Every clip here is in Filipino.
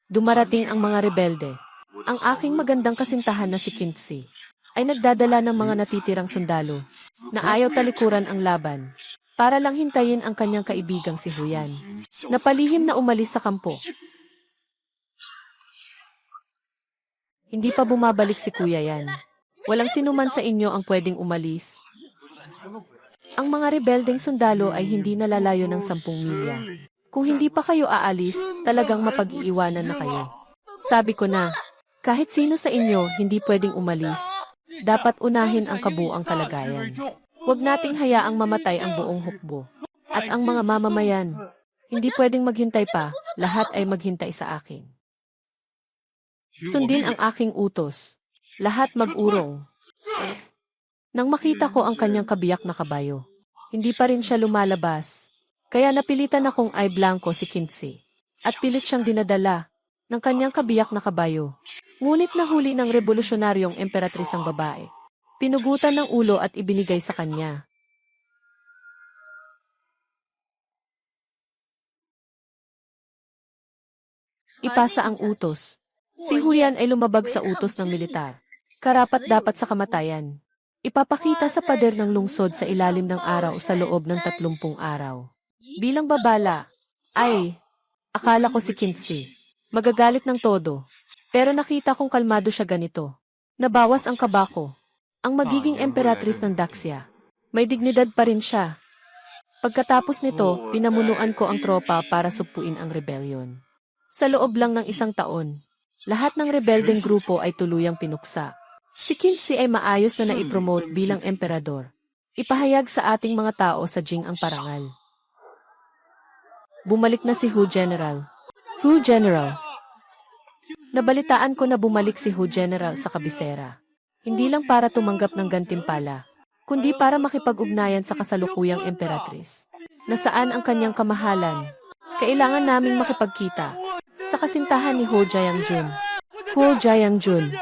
Dumarating ang mga rebelde. Ang aking magandang kasintahan na si Kintsi ay nagdadala ng mga natitirang sundalo na ayaw talikuran ang laban para lang hintayin ang kanyang kaibigang si Huyan na palihim na umalis sa kampo. Hindi pa bumabalik si Kuya Yan. Walang sinuman sa inyo ang pwedeng umalis. Ang mga rebeldeng sundalo ay hindi nalalayo ng 10 milya. Kung hindi pa kayo aalis, talagang mapag-iiwanan na kayo. Sabi ko na, kahit sino sa inyo hindi pwedeng umalis. Dapat unahin ang kabuang kalagayan. Huwag nating hayaang mamatay ang buong hukbo. At ang mga mamamayan, hindi pwedeng maghintay pa, lahat ay maghintay sa akin. Sundin ang aking utos. Lahat mag-urong. Nang makita ko ang kanyang kabiyak na kabayo, hindi pa rin siya lumalabas. Kaya napilitan akong ay blanco si Kintsi. At pilit siyang dinadala ng kanyang kabiyak na kabayo. Ngunit nahuli ng revolusyonaryong emperatris ang babae. Pinugutan ng ulo at ibinigay sa kanya. Ipasa ang utos. Si Huyan ay lumabag sa utos ng militar. Karapat-dapat sa kamatayan. Ipapakita sa pader ng lungsod sa ilalim ng araw sa loob ng 30 araw. Bilang babala, akala ko si Kintsi. Magagalit ng todo. Pero nakita kong kalmado siya ganito. Nabawas ang kaba ko. Ang magiging emperatris ng Daxia. May dignidad pa rin siya. Pagkatapos nito, pinamunuan ko ang tropa para supuin ang rebellion. Sa loob lang ng 1 taon, lahat ng rebeldeng grupo ay tuluyang pinuksa. Si Kintsi ay maayos na naipromote bilang emperador. Ipahayag sa ating mga tao sa Jing ang parangal. Bumalik na si Hu General. Hu General. Nabalitaan ko na bumalik si Hu General sa kabisera. Hindi lang para tumanggap ng gantimpala, kundi para makipag-ugnayan sa kasalukuyang emperatris. Nasaan ang kanyang kamahalan? Kailangan naming makipagkita sa kasintahan ni Ho Jayangjun. Ho Jayangjun.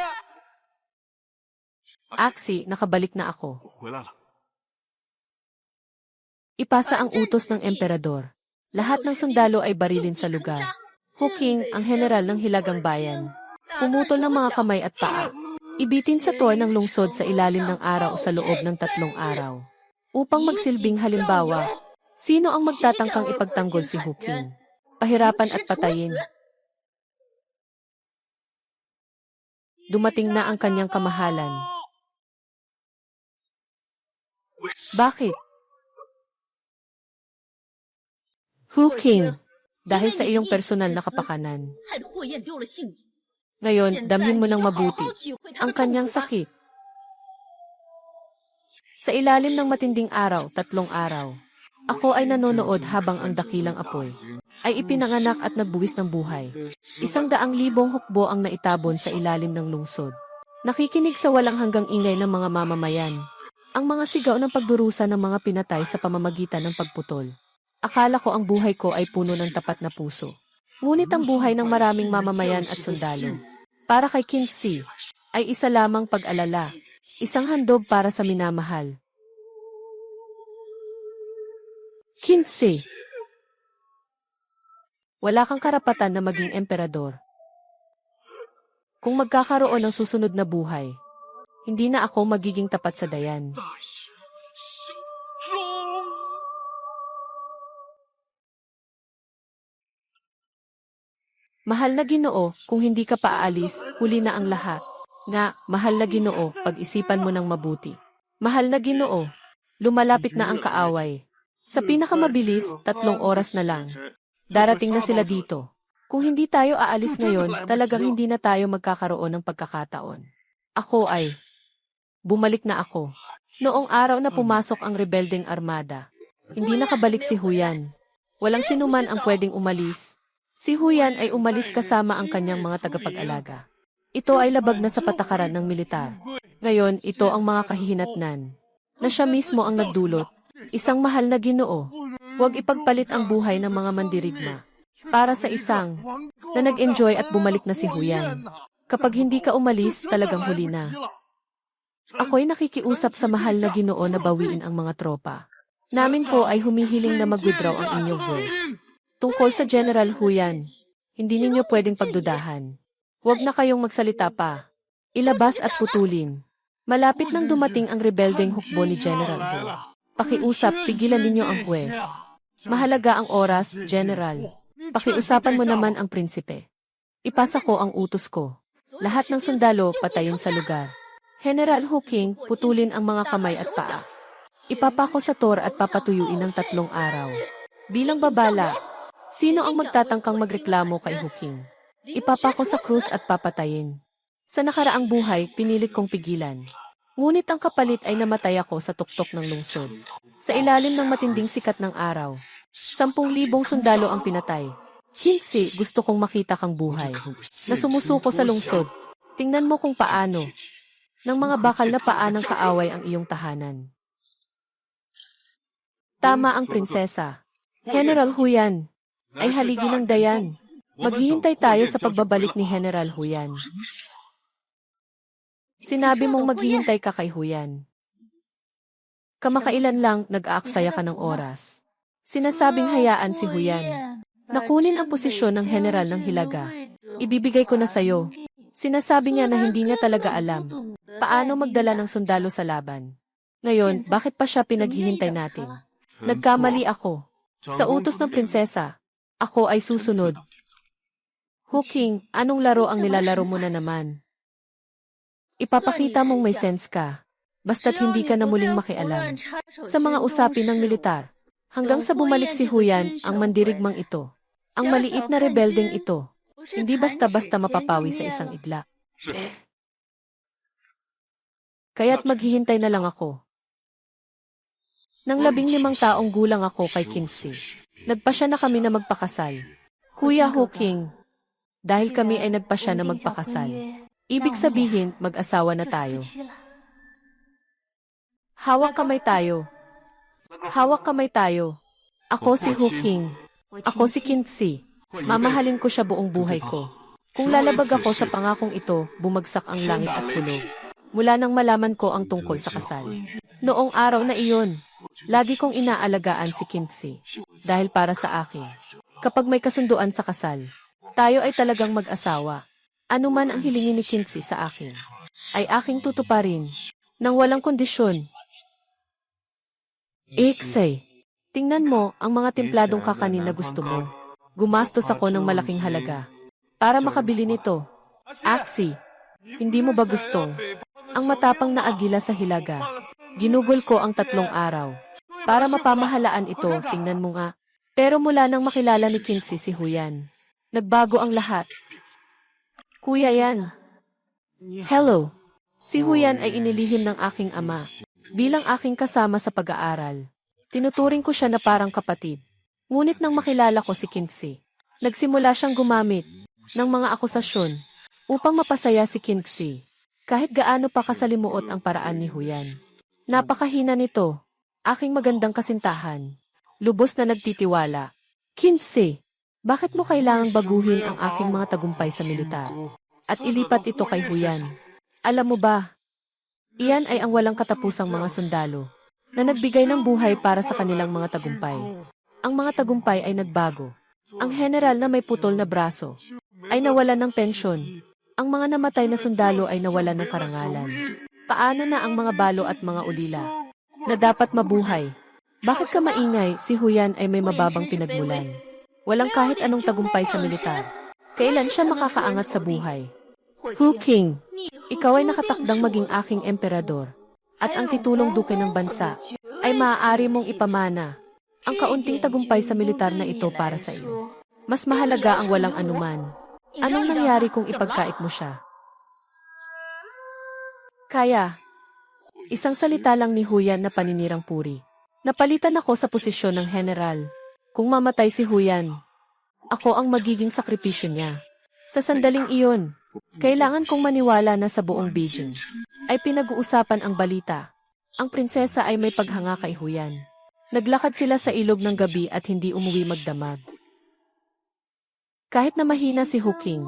Aksi, nakabalik na ako. Ipasa ang utos ng emperador. Lahat ng sundalo ay barilin sa lugar. Hu King, ang general ng Hilagang Bayan, pumutol ng mga kamay at paa. Ibitin sa tor ng lungsod sa ilalim ng araw sa loob ng 3 araw. Upang magsilbing halimbawa, sino ang magtatangkang ipagtanggol si Hu King? Pahirapan at patayin. Dumating na ang kanyang kamahalan. Bakit? Hu King, dahil sa iyong personal na kapakanan. Ngayon, damhin mo ng mabuti ang kanyang sakit. Sa ilalim ng matinding araw, 3 araw, ako ay nanonood habang ang dakilang apoy ay ipinanganak at nagbuwis ng buhay. 100,000 hukbo ang naitabon sa ilalim ng lungsod. Nakikinig sa walang hanggang ingay ng mga mamamayan. Ang mga sigaw ng pagdurusa ng mga pinatay sa pamamagitan ng pagputol. Akala ko ang buhay ko ay puno ng tapat na puso. Ngunit ang buhay ng maraming mamamayan at sundalo, para kay Kintsi, ay isa lamang pag-alala, isang handog para sa minamahal. Kintsi, wala kang karapatan na maging emperador. Kung magkakaroon ng susunod na buhay, hindi na ako magiging tapat sa dayan. Mahal na Ginoo, kung hindi ka pa aalis, huli na ang lahat. Nga, mahal na Ginoo, pag-isipan mo ng mabuti. Mahal na Ginoo, lumalapit na ang kaaway. Sa pinakamabilis, 3 oras na lang. Darating na sila dito. Kung hindi tayo aalis ngayon, talagang hindi na tayo magkakaroon ng pagkakataon. Bumalik na ako. Noong araw na pumasok ang rebeldeng armada, hindi nakabalik si Huyan. Walang sinuman ang pwedeng umalis. Si Huyan ay umalis kasama ang kanyang mga tagapag-alaga. Ito ay labag na sa patakaran ng militar. Ngayon, ito ang mga kahihinatnan na siya mismo ang nagdulot. Isang mahal na Ginoo. Huwag ipagpalit ang buhay ng mga mandirigma para sa isang na nag-enjoy at bumalik na si Huyan. Kapag hindi ka umalis, talagang huli na. Ako'y nakikiusap sa mahal na Ginoo na bawiin ang mga tropa. Namin po ay humihiling na mag-withdraw ang inyong voice. Tungkol sa General Huyan, Hindi ninyo pwedeng pagdudahan. Huwag na kayong magsalita pa. Ilabas at putulin. Malapit nang dumating ang rebeldeng hukbo ni General Hu. Pakiusap, pigilan ninyo ang huwes. Mahalaga ang oras, General. Pakiusapan mo naman ang prinsipe. Ipasa ko ang utos ko. Lahat ng sundalo, patayin sa lugar. General Hu King, putulin ang mga kamay at paa. Ipapako sa tor at papatuyuin ng 3 araw. Bilang babala, sino ang magtatangkang magreklamo kay Hu King? Ipapako sa krus at papatayin. Sa nakaraang buhay, pinilit kong pigilan. Ngunit ang kapalit ay namatay ako sa tuktok ng lungsod. Sa ilalim ng matinding sikat ng araw. 10,000 sundalo ang pinatay. Kingsley, gusto kong makita kang buhay. Na sumusuko sa lungsod. Tingnan mo kung paano. Ng mga bakal na paa ng kaaway ang iyong tahanan. Tama ang prinsesa. General Huyan ay haligi ng Dayan. Maghihintay tayo sa pagbabalik ni General Huyan. Sinabi mong maghihintay ka kay Huyan. Kamakailan lang nag-aaksaya ka ng oras. Sinasabing hayaan si Huyan. Nakunin ang posisyon ng General ng Hilaga. Ibibigay ko na sayo. Sinasabi niya na hindi niya talaga alam paano magdala ng sundalo sa laban. Ngayon, bakit pa siya pinaghihintay natin? Nagkamali ako. Sa utos ng prinsesa, ako ay susunod. Hu King, anong laro ang nilalaro mo na naman? Ipapakita mong may sense ka, basta't hindi ka na muling makialam. Sa mga usapin ng militar, hanggang sa bumalik si Huyan, ang mandirigmang ito. Ang maliit na rebeldeng ito, hindi basta-basta mapapawi sa isang igla. Kaya't maghihintay na lang ako. Nang 15 taong gulang ako kay Kingsley, nagpasya na kami na magpakasal. Kuya Hu King, dahil kami ay nagpasya na magpakasal. Ibig sabihin, mag-asawa na tayo. Hawak kamay tayo. Hawak kamay tayo. Ako si Hu King. Ako si Kingsley. Mamahalin ko siya buong buhay ko. Kung lalabag ako sa pangakong ito, bumagsak ang langit at hulog. Mula nang malaman ko ang tungkol sa kasal. Noong araw na iyon, lagi kong inaalagaan si Kingsley. Dahil para sa akin, kapag may kasunduan sa kasal, tayo ay talagang mag-asawa. Ano man ang hilingin ni Kingsley sa akin, ay aking tutuparin, nang walang kondisyon. Iksay, tingnan mo ang mga templadong kakanin na gusto mo. Gumastos ako ng malaking halaga para makabili nito. Aksi, hindi mo ba gusto? Ang matapang na agila sa hilaga. Ginugol ko ang 3 araw. Para mapamahalaan ito, tingnan mo nga. Pero mula nang makilala ni Kingsley si Huyan, nagbago ang lahat. Kuya yan. Hello. Si Huyan ay inilihim ng aking ama. Bilang aking kasama sa pag-aaral, tinuturing ko siya na parang kapatid. Ngunit nang makilala ko si Kingsley, nagsimula siyang gumamit ng mga akusasyon upang mapasaya si Kingsley. Kahit gaano pa kasalimuot ang paraan ni Huyan. Napakahina nito. Aking magandang kasintahan. Lubos na nagtitiwala. Kingsley, bakit mo kailangang baguhin ang aking mga tagumpay sa militar? At ilipat ito kay Huyan. Alam mo ba, iyan ay ang walang katapusang mga sundalo na nagbigay ng buhay para sa kanilang mga tagumpay. Ang mga tagumpay ay nagbago. Ang general na may putol na braso ay nawalan ng pensyon. Ang mga namatay na sundalo ay nawalan ng karangalan. Paano na ang mga balo at mga ulila na dapat mabuhay? Bakit ka maingay? Si Huyan ay may mababang pinagmulan. Walang kahit anong tagumpay sa militar. Kailan siya makakaangat sa buhay? Hu King, ikaw ay nakatakdang maging aking emperador. At ang titulong duke ng bansa ay maaari mong ipamana. Ang kaunting tagumpay sa militar na ito para sa iyo. Mas mahalaga ang walang anuman. Anong nangyari kung ipagkait mo siya? Kaya, isang salita lang ni Huyan na paninirang puri. Napalitan ako sa posisyon ng general. Kung mamatay si Huyan, ako ang magiging sakripisyo niya. Sa sandaling iyon, kailangan kong maniwala na sa buong Beijing ay pinag-uusapan ang balita. Ang prinsesa ay may paghanga kay Huyan. Naglakad sila sa ilog ng gabi at hindi umuwi magdamag. Kahit na mahina si Hu King,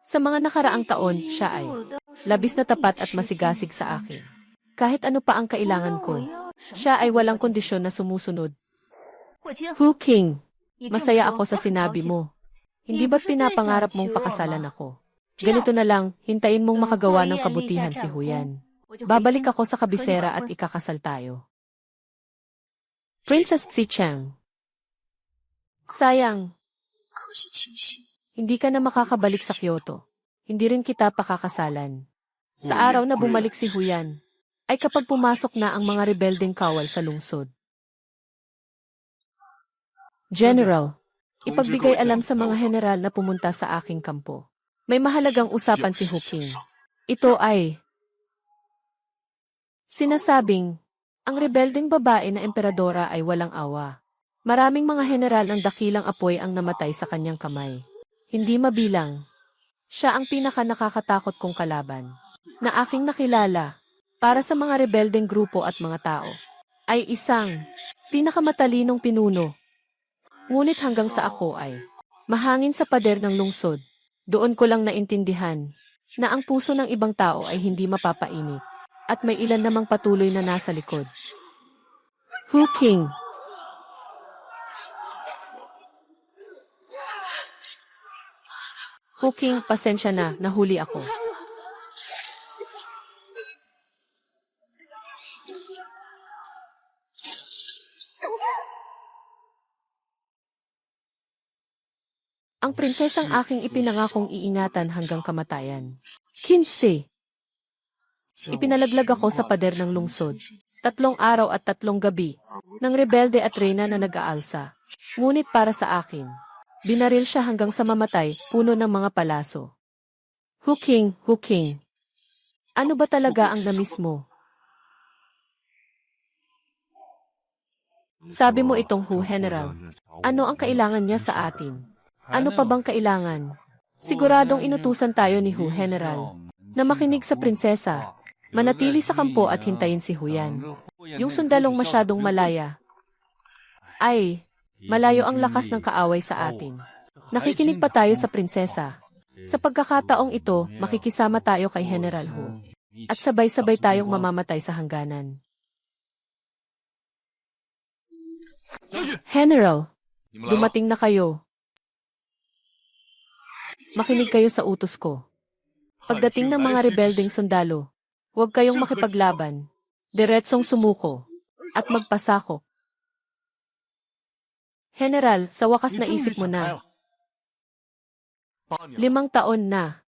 sa mga nakaraang taon, siya ay labis na tapat at masigasig sa akin. Kahit ano pa ang kailangan ko, siya ay walang kondisyon na sumusunod. Hu King, masaya ako sa sinabi mo. Hindi ba't pinapangarap mong pakasalan ako? Ganito na lang, hintayin mong makagawa ng kabutihan si Huyan. Babalik ako sa kabisera at ikakasal tayo. Princess Xicheng. Sayang. Hindi ka na makakabalik sa Kyoto. Hindi rin kita pakakasalan. Sa araw na bumalik si Huyan, ay kapag pumasok na ang mga rebeldeng kawal sa lungsod. General, ipagbigay alam sa mga general na pumunta sa aking kampo. May mahalagang usapan si Hu Qing. Ito ay sinasabing, ang rebeldeng babae na emperadora ay walang awa. Maraming mga general ng dakilang apoy ang namatay sa kanyang kamay. Hindi mabilang. Siya ang pinaka nakakatakot kong kalaban na aking nakilala para sa mga rebeldeng grupo at mga tao. Ay isang pinakamatalinong pinuno. Ngunit hanggang sa ako ay mahangin sa pader ng lungsod. Doon ko lang naintindihan na ang puso ng ibang tao ay hindi mapapainit at may ilan namang patuloy na nasa likod. Hu Qing. Hu Qing, pasensya na, nahuli ako. Ang prinsesang aking ipinangakong iingatan hanggang kamatayan. 15. Ipinalaglag ako sa pader ng lungsod. 3 araw at 3 gabi ng rebelde at reyna na nag-aalsa. Ngunit para sa akin, binaril siya hanggang sa mamatay, puno ng mga palaso. Hu Qing, Hu Qing. Ano ba talaga ang namis mo? Sabi mo itong Hu General. Ano ang kailangan niya sa atin? Ano pa bang kailangan? Siguradong inutusan tayo ni Hu General na makinig sa prinsesa, manatili sa kampo at hintayin si Huyan. Yung sundalong masyadong malaya. Ay, malayo ang lakas ng kaaway sa atin. Nakikinig pa tayo sa prinsesa. Sa pagkakataong ito, makikisama tayo kay General Hu. At sabay-sabay tayong mamamatay sa hangganan. General, dumating na kayo. Makinig kayo sa utos ko. Pagdating ng mga rebeldeng sundalo, huwag kayong makipaglaban. Diretsong sumuko at magpasako. General, sa wakas naisip mo na. 5 taon na.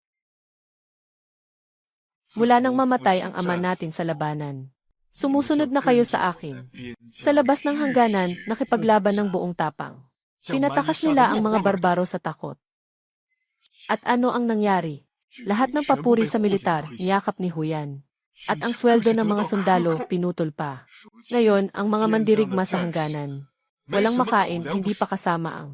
Mula nang mamatay ang ama natin sa labanan. Sumusunod na kayo sa akin. Sa labas ng hangganan, nakipaglaban ng buong tapang. Pinatakas nila ang mga barbaro sa takot. At ano ang nangyari? Lahat ng papuri sa militar, niyakap ni Huyan. At ang sweldo ng mga sundalo, pinutol pa. Ngayon, ang mga mandirigma sa hangganan. Walang makain, hindi pa kasama ang.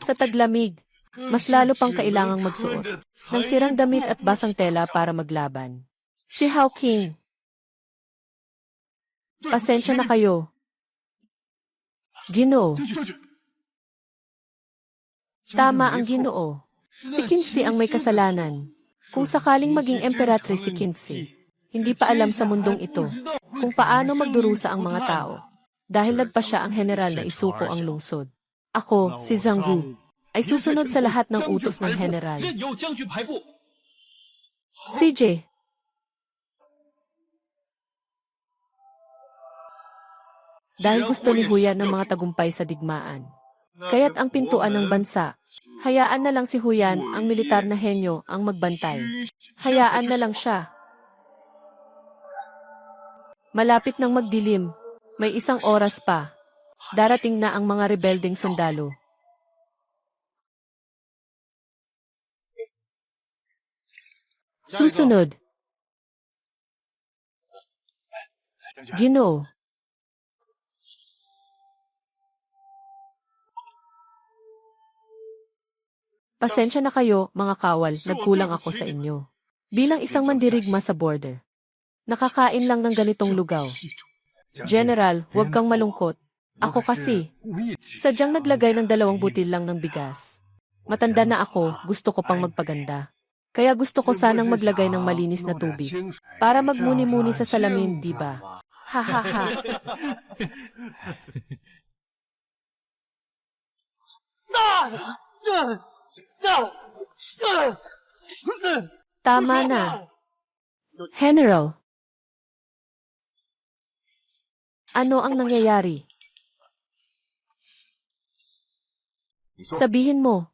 Sa taglamig, mas lalo pang kailangang magsuot ng sirang damit at basang tela para maglaban. Si Hu Qing. Pasensya na kayo. Ginoo. Tama ang Ginoo. Si Qingxi ang may kasalanan. Kung sakaling maging emperatris si Qingxi, hindi pa alam sa mundong ito kung paano magdurusa ang mga tao. Dahil nagpa siya ang general na isuko ang lungsod. Ako, si Zhang Gu, ay susunod sa lahat ng utos ng general. CJ. Dahil gusto ni Huyan ng mga tagumpay sa digmaan. Kaya't ang pintuan ng bansa, hayaan na lang si Huyan, ang militar na henyo, ang magbantay. Hayaan na lang siya. Malapit nang magdilim, may 1 oras pa. Darating na ang mga rebeldeng sundalo. Susunod. Ginoo. Pasensya na kayo, mga kawal, nagkulang ako sa inyo. Bilang isang mandirigma sa border, nakakain lang ng ganitong lugaw. General, huwag kang malungkot. Ako kasi, sadyang naglagay ng 2 butil lang ng bigas. Matanda na ako, gusto ko pang magpaganda. Kaya gusto ko sanang maglagay ng malinis na tubig. Para magmuni-muni sa salamin, di ba? Ha ha ha. Tama na. General, ano ang nangyayari? Sabihin mo.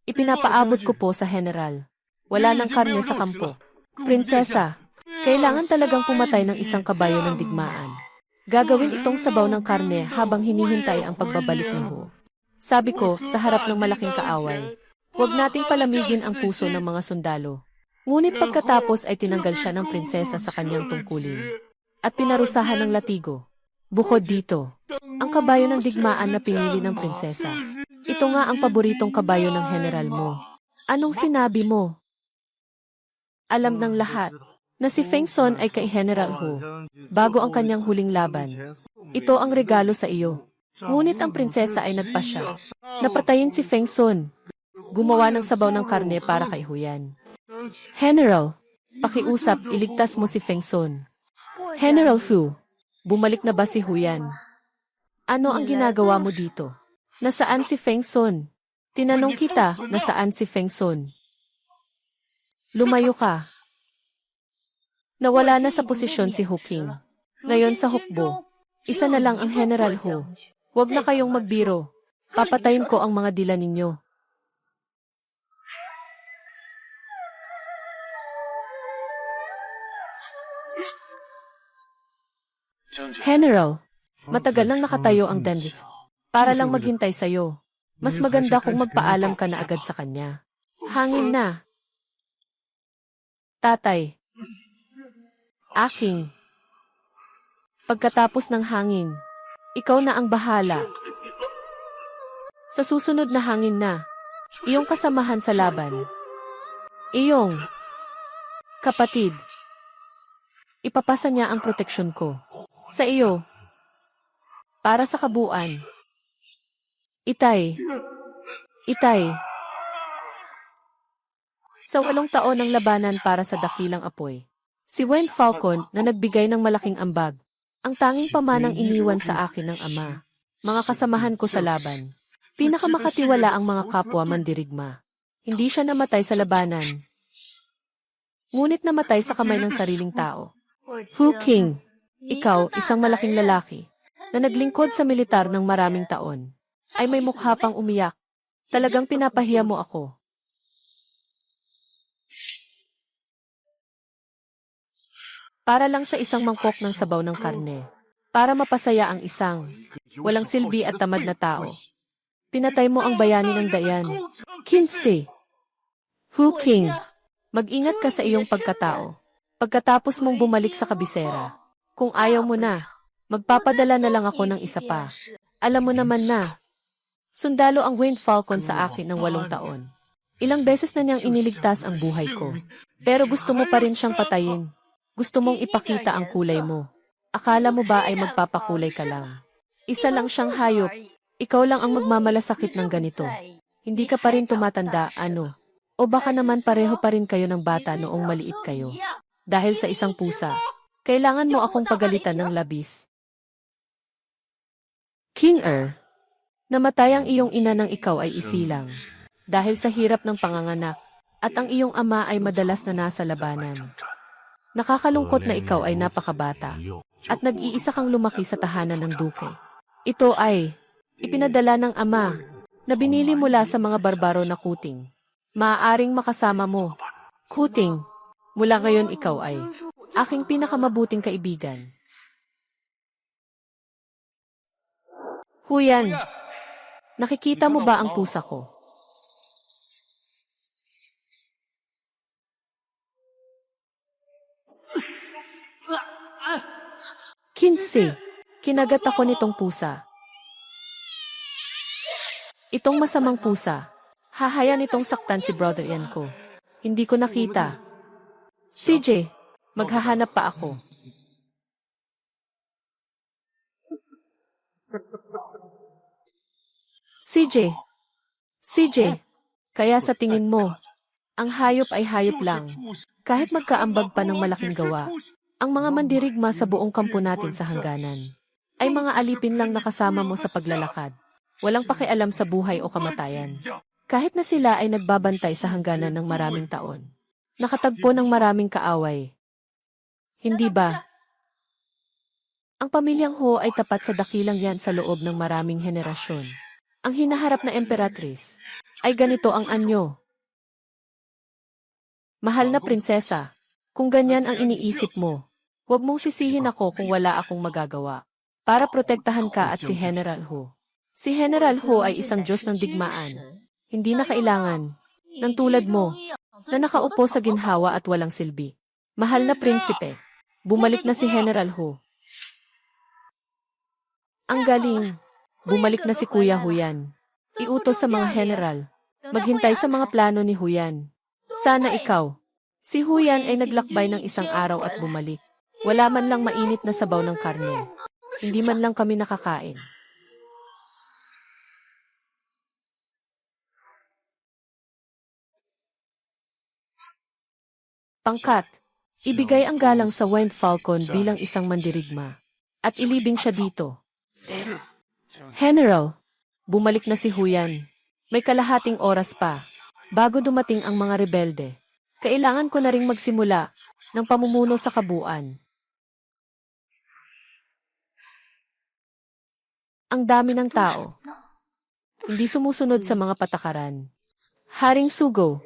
Ipinapaabot ko po sa general. Wala nang karne sa kampo. Prinsesa, kailangan talagang pumatay ng isang kabayo ng digmaan. Gagawin itong sabaw ng karne habang hinihintay ang pagbabalik ni Hu. Sabi ko, sa harap ng malaking kaaway, huwag nating palamigin ang puso ng mga sundalo. Ngunit pagkatapos ay tinanggal siya ng prinsesa sa kanyang tungkulin. At pinarusahan ng latigo. Bukod dito, ang kabayo ng digmaan na pinili ng prinsesa. Ito nga ang paboritong kabayo ng general mo. Anong sinabi mo? Alam ng lahat na si Feng Son ay kay General Hu bago ang kanyang huling laban. Ito ang regalo sa iyo. Ngunit ang prinsesa ay nagpasya. Napatayin si Feng Son. Gumawa ng sabaw ng karne para kay Huyan. General, pakiusap, iligtas mo si Feng Son. General Hu, bumalik na ba si Huyan? Ano ang ginagawa mo dito? Nasaan si Feng Son? Tinanong kita, nasaan si Feng Son? Lumayo ka. Nawala na sa posisyon si Hu King. Ngayon sa hukbo, isa na lang ang General Hu. Huwag na kayong magbiro. Papatayin ko ang mga dila ninyo. General, matagal nang nakatayo ang Denrith. Para lang maghintay sa'yo. Mas maganda kung magpaalam ka na agad sa kanya. Hangin na. Tatay. Aking. Pagkatapos ng hangin, ikaw na ang bahala. Sa susunod na hangin na, iyong kasamahan sa laban. Iyong kapatid. Ipapasa niya ang proteksyon ko. Sa iyo. Para sa kabuuan. Itay. Itay. Sa 8 taon ng labanan para sa dakilang apoy, si Wen Falcon na nagbigay ng malaking ambag, ang tanging pamanang iniwan sa akin ng ama, mga kasamahan ko sa laban. Pinakamakatiwala ang mga kapwa mandirigma. Hindi siya namatay sa labanan, ngunit namatay sa kamay ng sariling tao. Hu King, ikaw, isang malaking lalaki, na naglingkod sa militar ng maraming taon, ay may mukha pang umiyak. Talagang pinapahiya mo ako. Para lang sa isang mangkok ng sabaw ng karne. Para mapasaya ang isang walang silbi at tamad na tao. Pinatay mo ang bayani ng Dayan. Kinse. Hu King, mag-ingat ka sa iyong pagkatao. Pagkatapos mong bumalik sa kabisera. Kung ayaw mo na, magpapadala na lang ako ng isa pa. Alam mo naman na, sundalo ang Wen Falcon sa akin ng 8 taon. Ilang beses na niyang iniligtas ang buhay ko. Pero gusto mo pa rin siyang patayin. Gusto mong ipakita ang kulay mo. Akala mo ba ay magpapakulay ka lang? Isa lang siyang hayop. Ikaw lang ang magmamalasakit ng ganito. Hindi ka pa rin tumatanda, ano? O baka naman pareho pa rin kayo ng bata noong maliit kayo. Dahil sa isang pusa, kailangan mo akong pagalitan ng labis. King namatay ang iyong ina nang ikaw ay isilang. Dahil sa hirap ng panganganak, at ang iyong ama ay madalas na nasa labanan. Nakakalungkot na ikaw ay napakabata, at nag-iisa kang lumaki sa tahanan ng duke. Ito ay ipinadala ng ama, na binili mula sa mga barbaro na kuting. Maaaring makasama mo. Kuting, mula ngayon ikaw ay aking pinakamabuting kaibigan. Huyan, nakikita mo ba ang pusa ko? Kinse, kinagat ako nitong pusa. Itong masamang pusa, hahayan itong saktan si brother yan ko. Hindi ko nakita. CJ, maghahanap pa ako. CJ, kaya sa tingin mo, ang hayop ay hayop lang. Kahit magkaambag pa ng malaking gawa, ang mga mandirigma sa buong kampo natin sa hangganan ay mga alipin lang nakasama mo sa paglalakad. Walang pakialam sa buhay o kamatayan. Kahit na sila ay nagbabantay sa hangganan ng maraming taon. Nakatagpo ng maraming kaaway. Hindi ba? Ang pamilyang Ho ay tapat sa dakilang yan sa loob ng maraming henerasyon. Ang hinaharap na emperatris ay ganito ang anyo. Mahal na prinsesa, kung ganyan ang iniisip mo, huwag mong sisihin ako kung wala akong magagawa. Para protektahan ka at si General Ho. Si General Ho ay isang Diyos ng digmaan. Hindi na kailangan ng tulad mo na nakaupo sa ginhawa at walang silbi. Mahal na prinsipe, bumalik na si General Ho. Ang galing. Bumalik na si Kuya Huyan. Iutos sa mga general. Maghintay sa mga plano ni Huyan. Sana ikaw. Si Huyan ay naglakbay ng isang araw at bumalik. Wala man lang mainit na sabaw ng karne. Hindi man lang kami nakakain. Pangkat. Ibigay ang galang sa Wind Falcon bilang isang mandirigma. At ilibing siya dito. General, bumalik na si Huyan. May kalahating oras pa, bago dumating ang mga rebelde. Kailangan ko na ring magsimula ng pamumuno sa kabuuan. Ang dami ng tao. Hindi sumusunod sa mga patakaran. Haring Sugo,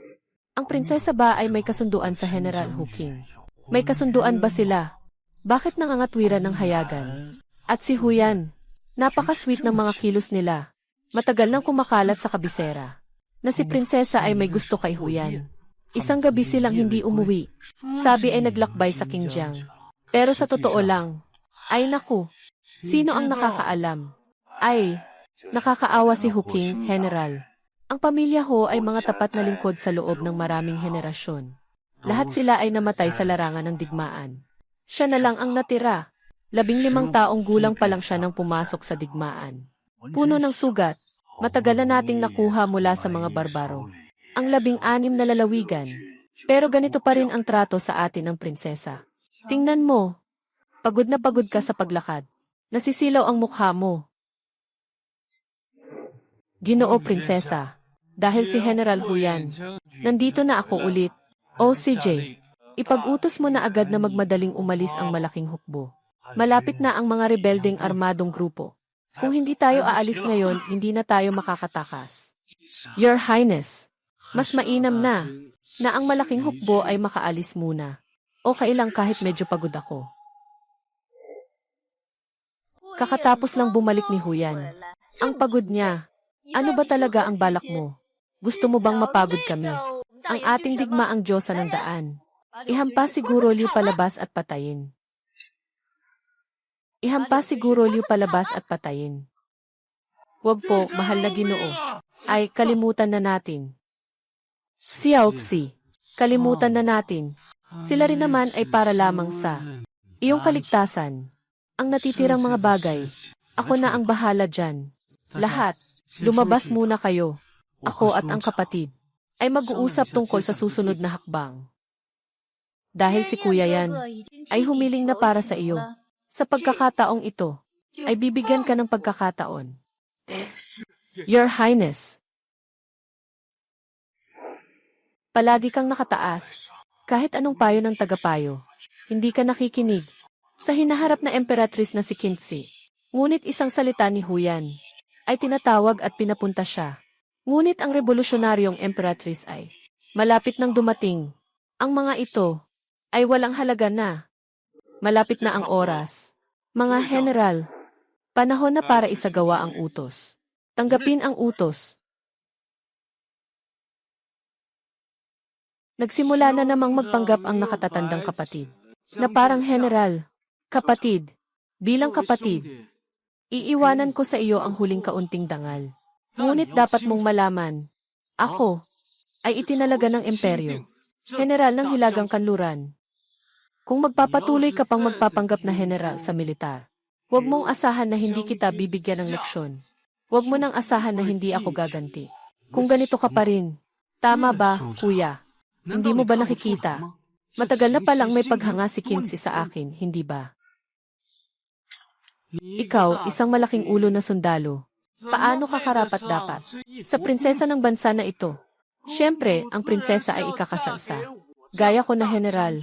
ang prinsesa ba ay may kasunduan sa General Huking? May kasunduan ba sila? Bakit nangangatwiran ng hayagan? At si Huyan, napaka-sweet ng mga kilos nila. Matagal nang kumakalat sa kabisera. Na si prinsesa ay may gusto kay Huyan. Isang gabi silang hindi umuwi. Sabi ay naglakbay sa Qingyang. Pero sa totoo lang, ay naku, sino ang nakakaalam? Ay, nakakaawa si Huking, General. Ang pamilya Ho ay mga tapat na lingkod sa loob ng maraming henerasyon. Lahat sila ay namatay sa larangan ng digmaan. Siya na lang ang natira. 15 taong gulang pa lang siya nang pumasok sa digmaan. Puno ng sugat, matagal na nating nakuha mula sa mga barbaro. Ang 16 na lalawigan. Pero ganito pa rin ang trato sa atin ng prinsesa. Tingnan mo, pagod na pagod ka sa paglakad. Nasisilaw ang mukha mo. Ginoo prinsesa, dahil si General Huyan, nandito na ako ulit. O CJ, ipag-utos mo na agad na magmadaling umalis ang malaking hukbo. Malapit na ang mga rebeldeng armadong grupo. Kung hindi tayo aalis ngayon, hindi na tayo makakatakas. Your Highness, mas mainam na ang malaking hukbo ay makaalis muna. O kailang kahit medyo pagod ako. Kakatapos lang bumalik ni Huyan. Ang pagod niya. Ano ba talaga ang balak mo? Gusto mo bang mapagod kami? Ang ating digma ang Diyosa ng daan. Ihampas siguro liw palabas at patayin. Ihampas siguro liw palabas at patayin. Wag po, mahal na Ginoo. Ay, kalimutan na natin. Xiaoxi, kalimutan na natin. Sila rin naman ay para lamang sa iyong kaligtasan. Ang natitirang mga bagay, ako na ang bahala dyan. Lahat, lumabas muna kayo. Ako at ang kapatid ay mag-uusap tungkol sa susunod na hakbang. Dahil si Kuya Yan ay humiling na para sa iyo. Sa pagkakataong ito, ay bibigyan ka ng pagkakataon. Your Highness, palagi kang nakataas. Kahit anong payo ng tagapayo, hindi ka nakikinig. Sa hinaharap na emperatris na si Qinzi, ngunit isang salita ni Huyan ay tinatawag at pinapunta siya. Ngunit ang revolusyonaryong emperatris ay malapit nang dumating. Ang mga ito ay walang halaga na. Malapit na ang oras. Mga general, panahon na para isagawa ang utos. Tanggapin ang utos. Nagsimula na namang magpanggap ang nakatatandang kapatid. Na parang general, kapatid, bilang kapatid, iiwanan ko sa iyo ang huling kaunting dangal. Ngunit dapat mong malaman, ako ay itinalaga ng imperyo. General ng Hilagang Kanluran. Kung magpapatuloy ka pang magpapanggap na general sa militar, huwag mong asahan na hindi kita bibigyan ng leksyon. Huwag mo nang asahan na hindi ako gaganti. Kung ganito ka pa rin, tama ba, kuya? Hindi mo ba nakikita? Matagal na palang may paghanga si Qinzi sa akin, hindi ba? Ikaw, isang malaking ulo na sundalo. Paano ka karapat-dapat? Sa prinsesa ng bansa na ito. Siyempre, ang prinsesa ay ikakasalsa. Gaya ko na general.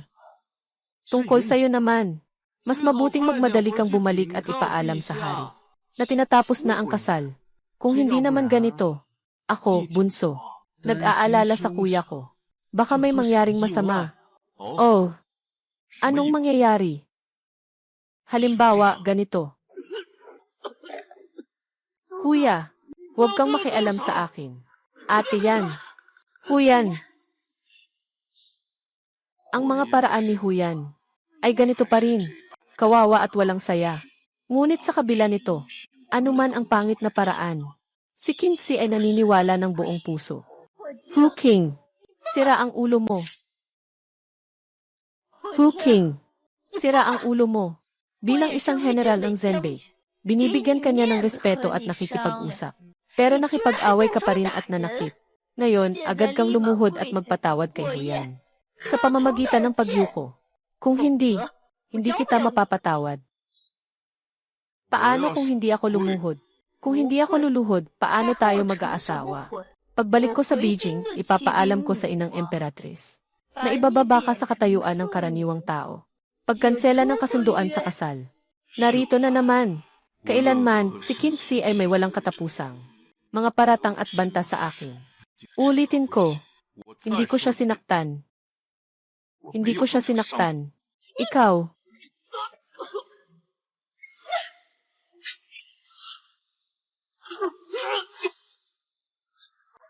Tungkol sa'yo naman, mas mabuting magmadali kang bumalik at ipaalam sa hari na tinatapos na ang kasal. Kung hindi naman ganito, ako, bunso, nag-aalala sa kuya ko. Baka may mangyaring masama. Oh, anong mangyayari? Halimbawa, ganito. Kuya, huwag kang makialam sa akin. Ate yan. Huyan. Ang mga paraan ni Huyan ay ganito pa rin. Kawawa at walang saya. Ngunit sa kabila nito, anuman ang pangit na paraan, si Kingxi ay naniniwala ng buong puso. Hu King, sira ang ulo mo. Hu King, sira ang ulo mo. Bilang isang general ng Zenbei, binibigyan kanya ng respeto at nakikipag-usap. Pero nakipag-away ka pa rin at nanakit. Ngayon, agad kang lumuhod at magpatawad kay Huyan. Sa pamamagitan ng pagyuko. Kung hindi kita mapapatawad. Paano kung hindi ako lumuhod? Kung hindi ako luluhod, paano tayo mag-aasawa? Pagbalik ko sa Beijing, ipapaalam ko sa inang emperatris na ibababa ka sa katayuan ng karaniwang tao. Pagkansela ng kasunduan sa kasal. Narito na naman. Kailanman, si Kingxi ay may walang katapusang mga paratang at banta sa akin. Ulitin ko, hindi ko siya sinaktan. Hindi ko siya sinaktan. Ikaw.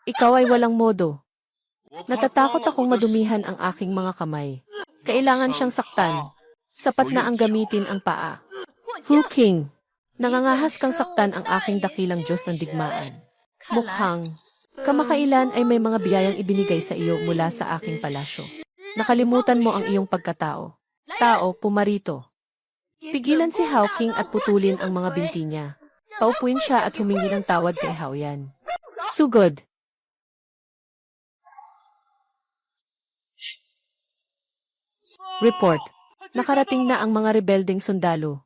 Ikaw ay walang modo. Natatakot akong madumihan ang aking mga kamay. Kailangan siyang saktan. Sapat na ang gamitin ang paa. Hu King, nangangahas kang saktan ang aking dakilang Diyos ng digmaan. Mukhang kamakailan ay may mga biyayang ibinigay sa iyo mula sa aking palasyo. Nakalimutan mo ang iyong pagkatao. Tao, pumarito. Pigilan si Hawking at putulin ang mga binti niya. Paupuin siya at humingi ng tawad kay Haoyan. Sugod. Report. Nakarating na ang mga rebelding sundalo.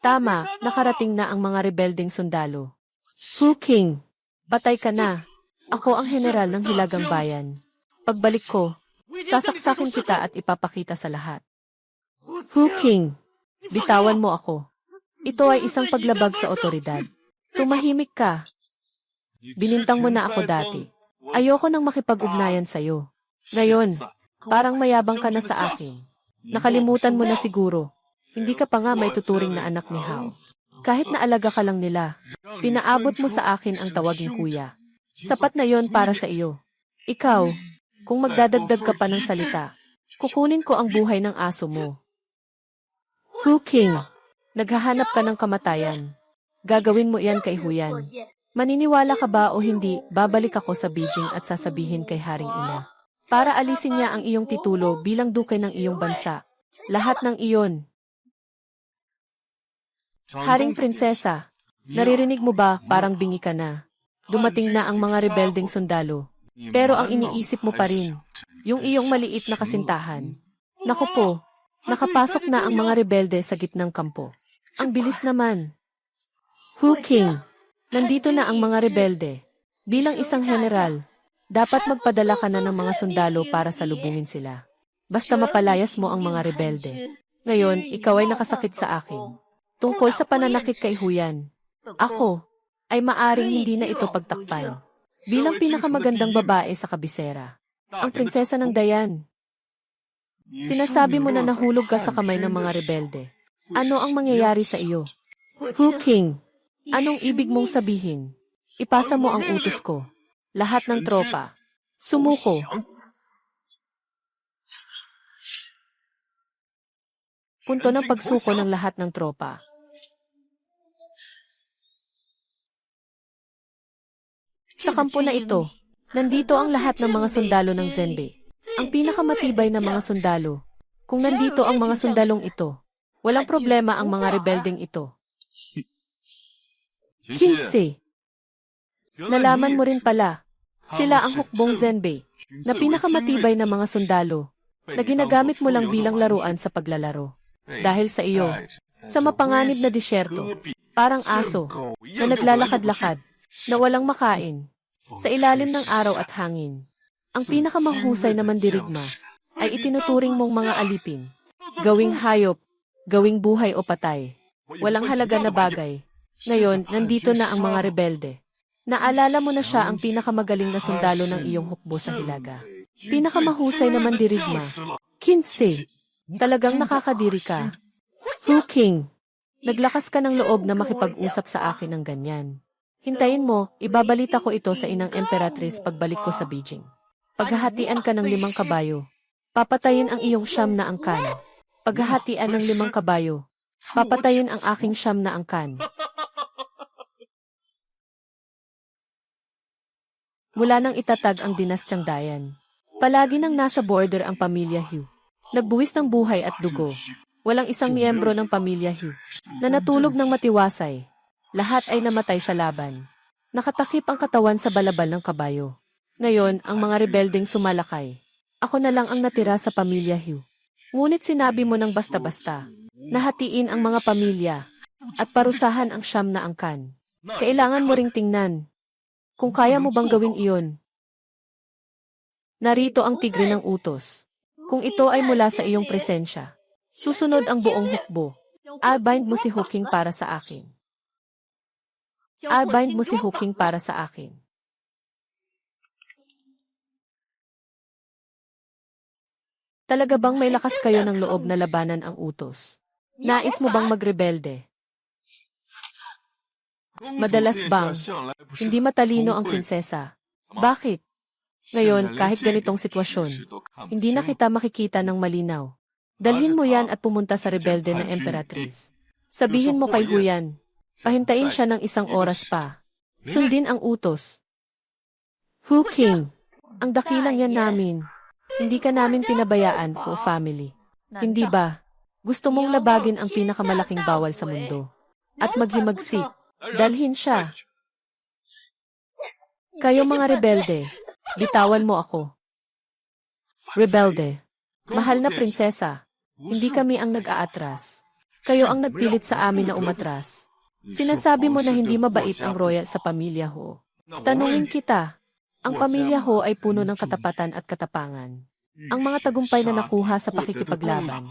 Tama, nakarating na ang mga rebelding sundalo. Hu King. Patay ka na. Ako ang general ng Hilagang Bayan. Pagbalik ko, sasaksakin kita at ipapakita sa lahat. Hu King, bitawan mo ako. Ito ay isang paglabag sa otoridad. Tumahimik ka. Binintang mo na ako dati. Ayoko nang makipag-ugnayan sa'yo. Ngayon, parang mayabang ka na sa akin. Nakalimutan mo na siguro. Hindi ka pa nga may tuturing na anak ni Hao. Kahit na alaga ka lang nila, pinaabot mo sa akin ang tawaging kuya. Sapat na yon para sa iyo. Ikaw, kung magdadagdag ka pa ng salita, kukunin ko ang buhay ng aso mo. Hu King, naghahanap ka ng kamatayan. Gagawin mo iyan kay Huyan. Maniniwala ka ba o hindi, babalik ako sa Beijing at sasabihin kay Haring Ina. Para alisin niya ang iyong titulo bilang duke ng iyong bansa. Lahat ng iyon. Haring prinsesa, naririnig mo ba parang bingi ka na? Dumating na ang mga rebelding sundalo. Pero ang iniisip mo pa rin, yung iyong maliit na kasintahan. Naku po, nakapasok na ang mga rebelde sa gitnang kampo. Ang bilis naman. Hu King, nandito na ang mga rebelde. Bilang isang general, dapat magpadala ka na ng mga sundalo para salubungin sila. Basta mapalayas mo ang mga rebelde. Ngayon, ikaw ay nakasakit sa akin. Tungkol sa pananakit kay Huyan. Ako, ay maaring hindi na ito pagtakpan. Bilang pinakamagandang babae sa kabisera. Ang prinsesa ng Dayan. Sinasabi mo na nahulog ka sa kamay ng mga rebelde. Ano ang mangyayari sa iyo? Hu King, anong ibig mong sabihin? Ipasa mo ang utos ko. Lahat ng tropa. Sumuko. Punto ng pagsuko ng lahat ng tropa. Sa kampo na ito, nandito ang lahat ng mga sundalo ng Zenbei. Ang pinakamatibay na mga sundalo. Kung nandito ang mga sundalong ito, walang problema ang mga rebelding ito. Kingxi, nalaman mo rin pala, sila ang hukbong Zenbei, na pinakamatibay na mga sundalo, na ginagamit mo lang bilang laruan sa paglalaro. Dahil sa iyo, Sa mapanganib na disyerto, parang aso, na naglalakad-lakad, na walang makain, sa ilalim ng araw at hangin. Ang pinakamahusay na mandirigma ay itinuturing mong mga alipin. Gawing hayop, gawing buhay o patay. Walang halaga na bagay. Ngayon, nandito na ang mga rebelde. Naalala mo na siya ang pinakamagaling na sundalo ng iyong hukbo sa hilaga. Pinakamahusay na mandirigma. Kinsey, talagang nakakadiri ka. Fu King, naglakas ka ng loob na makipag-usap sa akin ng ganyan. Hintayin mo, ibabalita ko ito sa inang Emperatrice pagbalik ko sa Beijing. Paghahatian ka ng 5 kabayo. Papatayin ang iyong siyam na angkan. Paghahatian ng 5 kabayo. Papatayin ang aking siyam na angkan. Mula nang itatag ang dinastyang Dayan, palagi nang nasa border ang pamilya Hu. Nagbuwis ng buhay at dugo. Walang isang miyembro ng pamilya Hu na natulog ng matiwasay. Lahat ay namatay sa laban. Nakatakip ang katawan sa balabal ng kabayo. Ngayon, ang mga rebeldeng sumalakay. Ako na lang ang natira sa pamilya Hu. Ngunit sinabi mo ng basta-basta, nahatiin ang mga pamilya at parusahan ang siyam na angkan. Kailangan mo ring tingnan kung kaya mo bang gawin iyon. Narito ang tigre ng utos. Kung ito ay mula sa iyong presensya, susunod ang buong hukbo. I-bind mo si Hu King para sa akin. I-bind mo si Hu King para sa akin. Talaga bang may lakas kayo ng loob na labanan ang utos? Nais mo bang magrebelde? Madalas bang hindi matalino ang prinsesa? Bakit? Ngayon, kahit ganitong sitwasyon, hindi na kita makikita ng malinaw. Dalhin mo yan at pumunta sa rebelde na Emperatrice. Sabihin mo kay Huyan, pahintayin siya ng 1 oras pa. Sundin ang utos. Hu King, ang dakilang yan namin. Hindi ka namin pinabayaan, Hu family. Hindi ba? Gusto mong labagin ang pinakamalaking bawal sa mundo. At maghimagsik. Dalhin siya. Kayo mga rebelde, bitawan mo ako. Rebelde, mahal na prinsesa, hindi kami ang nag-aatras. Kayo ang nagpilit sa amin na umatras. Sinasabi mo na hindi mabait ang royal sa pamilya Ho. Tanungin kita, ang pamilya Ho ay puno ng katapatan at katapangan. Ang mga tagumpay na nakuha sa pakikipaglaban.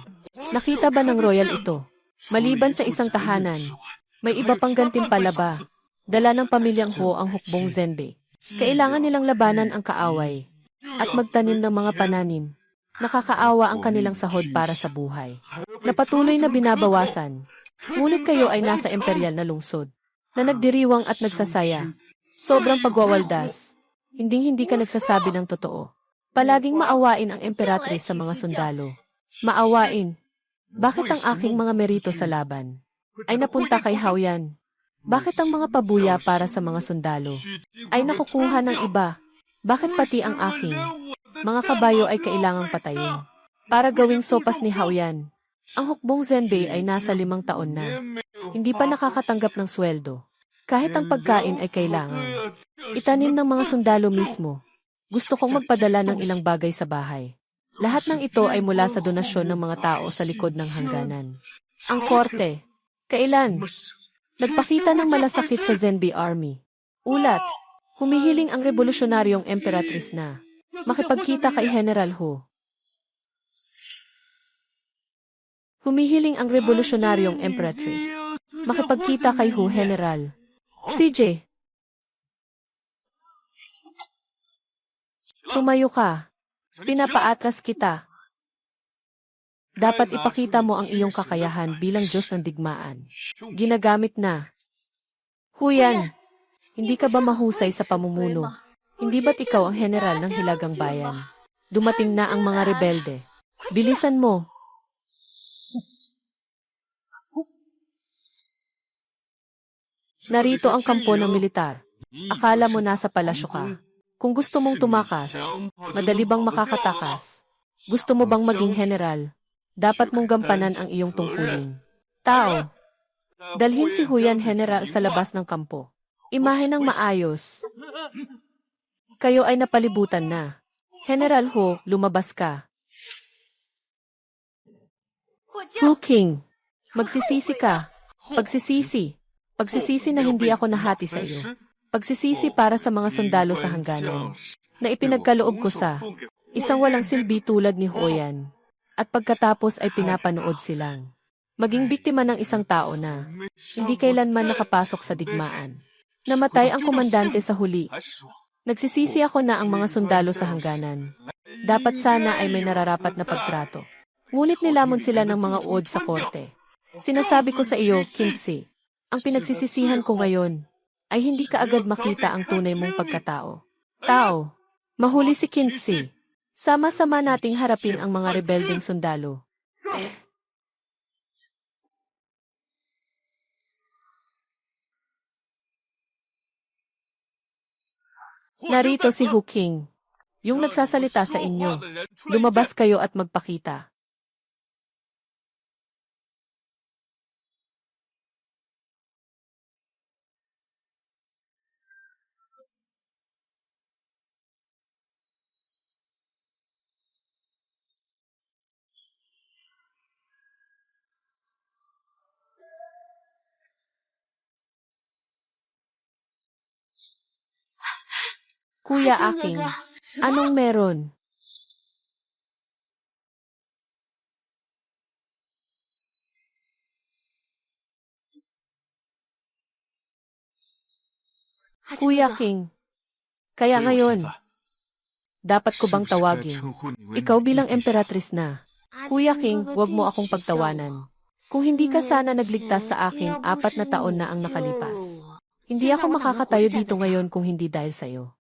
Nakita ba ng royal ito? Maliban sa isang tahanan, may iba pang gantimpala ba? Dala ng pamilyang Ho ang hukbong Zenbei. Kailangan nilang labanan ang kaaway at magtanim ng mga pananim. Nakakaawa ang kanilang sahod para sa buhay. Napatuloy na binabawasan. Ngunit kayo ay nasa imperial na lungsod na nagdiriwang at nagsasaya. Sobrang pagwawaldas. Hinding-hindi ka nagsasabi ng totoo. Palaging maawain ang emperatrice sa mga sundalo. Maawain. Bakit ang aking mga merito sa laban ay napunta kay Haoyan? Bakit ang mga pabuya para sa mga sundalo ay nakukuha ng iba? Bakit pati ang aking mga kabayo ay kailangang patayin para gawing sopas ni Haoyan? Ang hukbong Zenbei ay nasa 5 taon na. Hindi pa nakakatanggap ng sweldo. Kahit ang pagkain ay kailangan. Itanim ng mga sundalo mismo. Gusto kong magpadala ng ilang bagay sa bahay. Lahat ng ito ay mula sa donasyon ng mga tao sa likod ng hangganan. Ang korte. Kailan? Nagpakita ng malasakit sa Zenbei Army. Ulat. Humihiling ang revolusyonaryong emperatrice na makipagkita kay General Hu. Humihiling ang revolusyonaryong emperatrice makipagkita kay Hu General. CJ. Tumayo ka. Pinapaatras kita. Dapat ipakita mo ang iyong kakayahan bilang Diyos ng digmaan. Ginagamit na. Huyan, hindi ka ba mahusay sa pamumuno? Hindi ba't ikaw ang general ng Hilagang Bayan? Dumating na ang mga rebelde. Bilisan mo. Narito ang kampo ng militar. Akala mo nasa palasyo ka. Kung gusto mong tumakas, madali bang makakatakas? Gusto mo bang maging general? Dapat mong gampanan ang iyong tungkulin. Tao, dalhin si Huyan General sa labas ng kampo. Imahe ng maayos. Kayo ay napalibutan na. General Ho, lumabas ka. Hu King, Magsisisi ka. Pagsisisi. Pagsisisi na hindi ako nahati sa iyo. Pagsisisi para sa mga sundalo sa hangganan na ipinagkaloob ko sa isang walang silbi tulad ni Hoyan. At pagkatapos ay pinapanood silang maging biktima ng isang tao na hindi kailanman nakapasok sa digmaan. Namatay ang komandante sa huli. Nagsisisi ako na ang mga sundalo sa hangganan. Dapat sana ay may nararapat na pagtrato. Ngunit nilamon sila ng mga uod sa korte. Sinasabi ko sa iyo, Kingsley, ang pinagsisisihan ko ngayon ay hindi ka agad makita ang tunay mong pagkatao. Tao, mahuli si Kingsley. Sama-sama nating harapin ang mga rebeldeng sundalo. Narito si Hu King, yung nagsasalita sa inyo. Lumabas kayo at magpakita. Kuya aking, anong meron? Kuya King, kaya ngayon, dapat ko bang tawagin? Ikaw bilang emperatris na. Kuya King, huwag mo akong pagtawanan. Kung hindi ka sana nagligtas sa akin, 4 na taon na ang nakalipas. Hindi ako makakatayo dito ngayon kung hindi dahil sa'yo.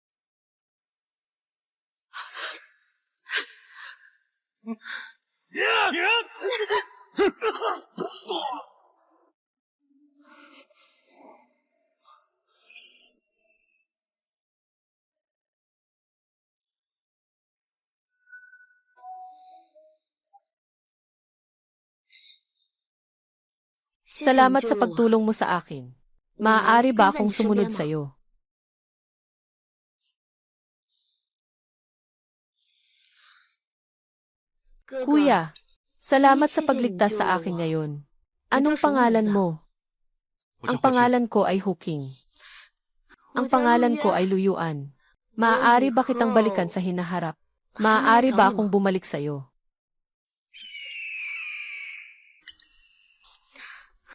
Salamat sa pagtulong mo sa akin. Maaari ba akong sumunod sa'yo? Kuya, salamat sa pagligtas sa akin ngayon. Anong pangalan mo? Ang pangalan ko ay Hu King. Ang pangalan ko ay Luyuan. Maaari ba kitang balikan sa hinaharap? Maaari ba akong bumalik sa'yo?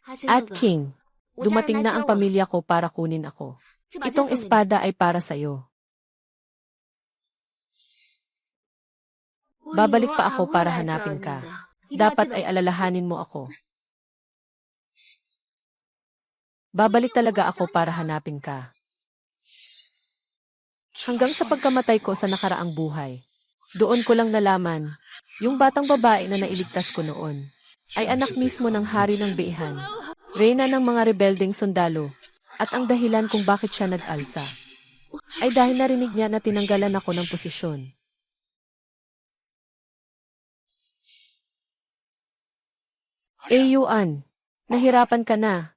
At King, dumating na ang pamilya ko para kunin ako. Itong espada ay para sa'yo. Babalik pa ako para hanapin ka. Dapat ay alalahanin mo ako. Babalik talaga ako para hanapin ka. Hanggang sa pagkamatay ko sa nakaraang buhay. Doon ko lang nalaman, yung batang babae na nailigtas ko noon, ay anak mismo ng hari ng Beihan, reyna ng mga rebeldeng sundalo, at ang dahilan kung bakit siya nag-alsa, ay dahil narinig niya na tinanggalan ako ng posisyon. Yuan, nahirapan ka na.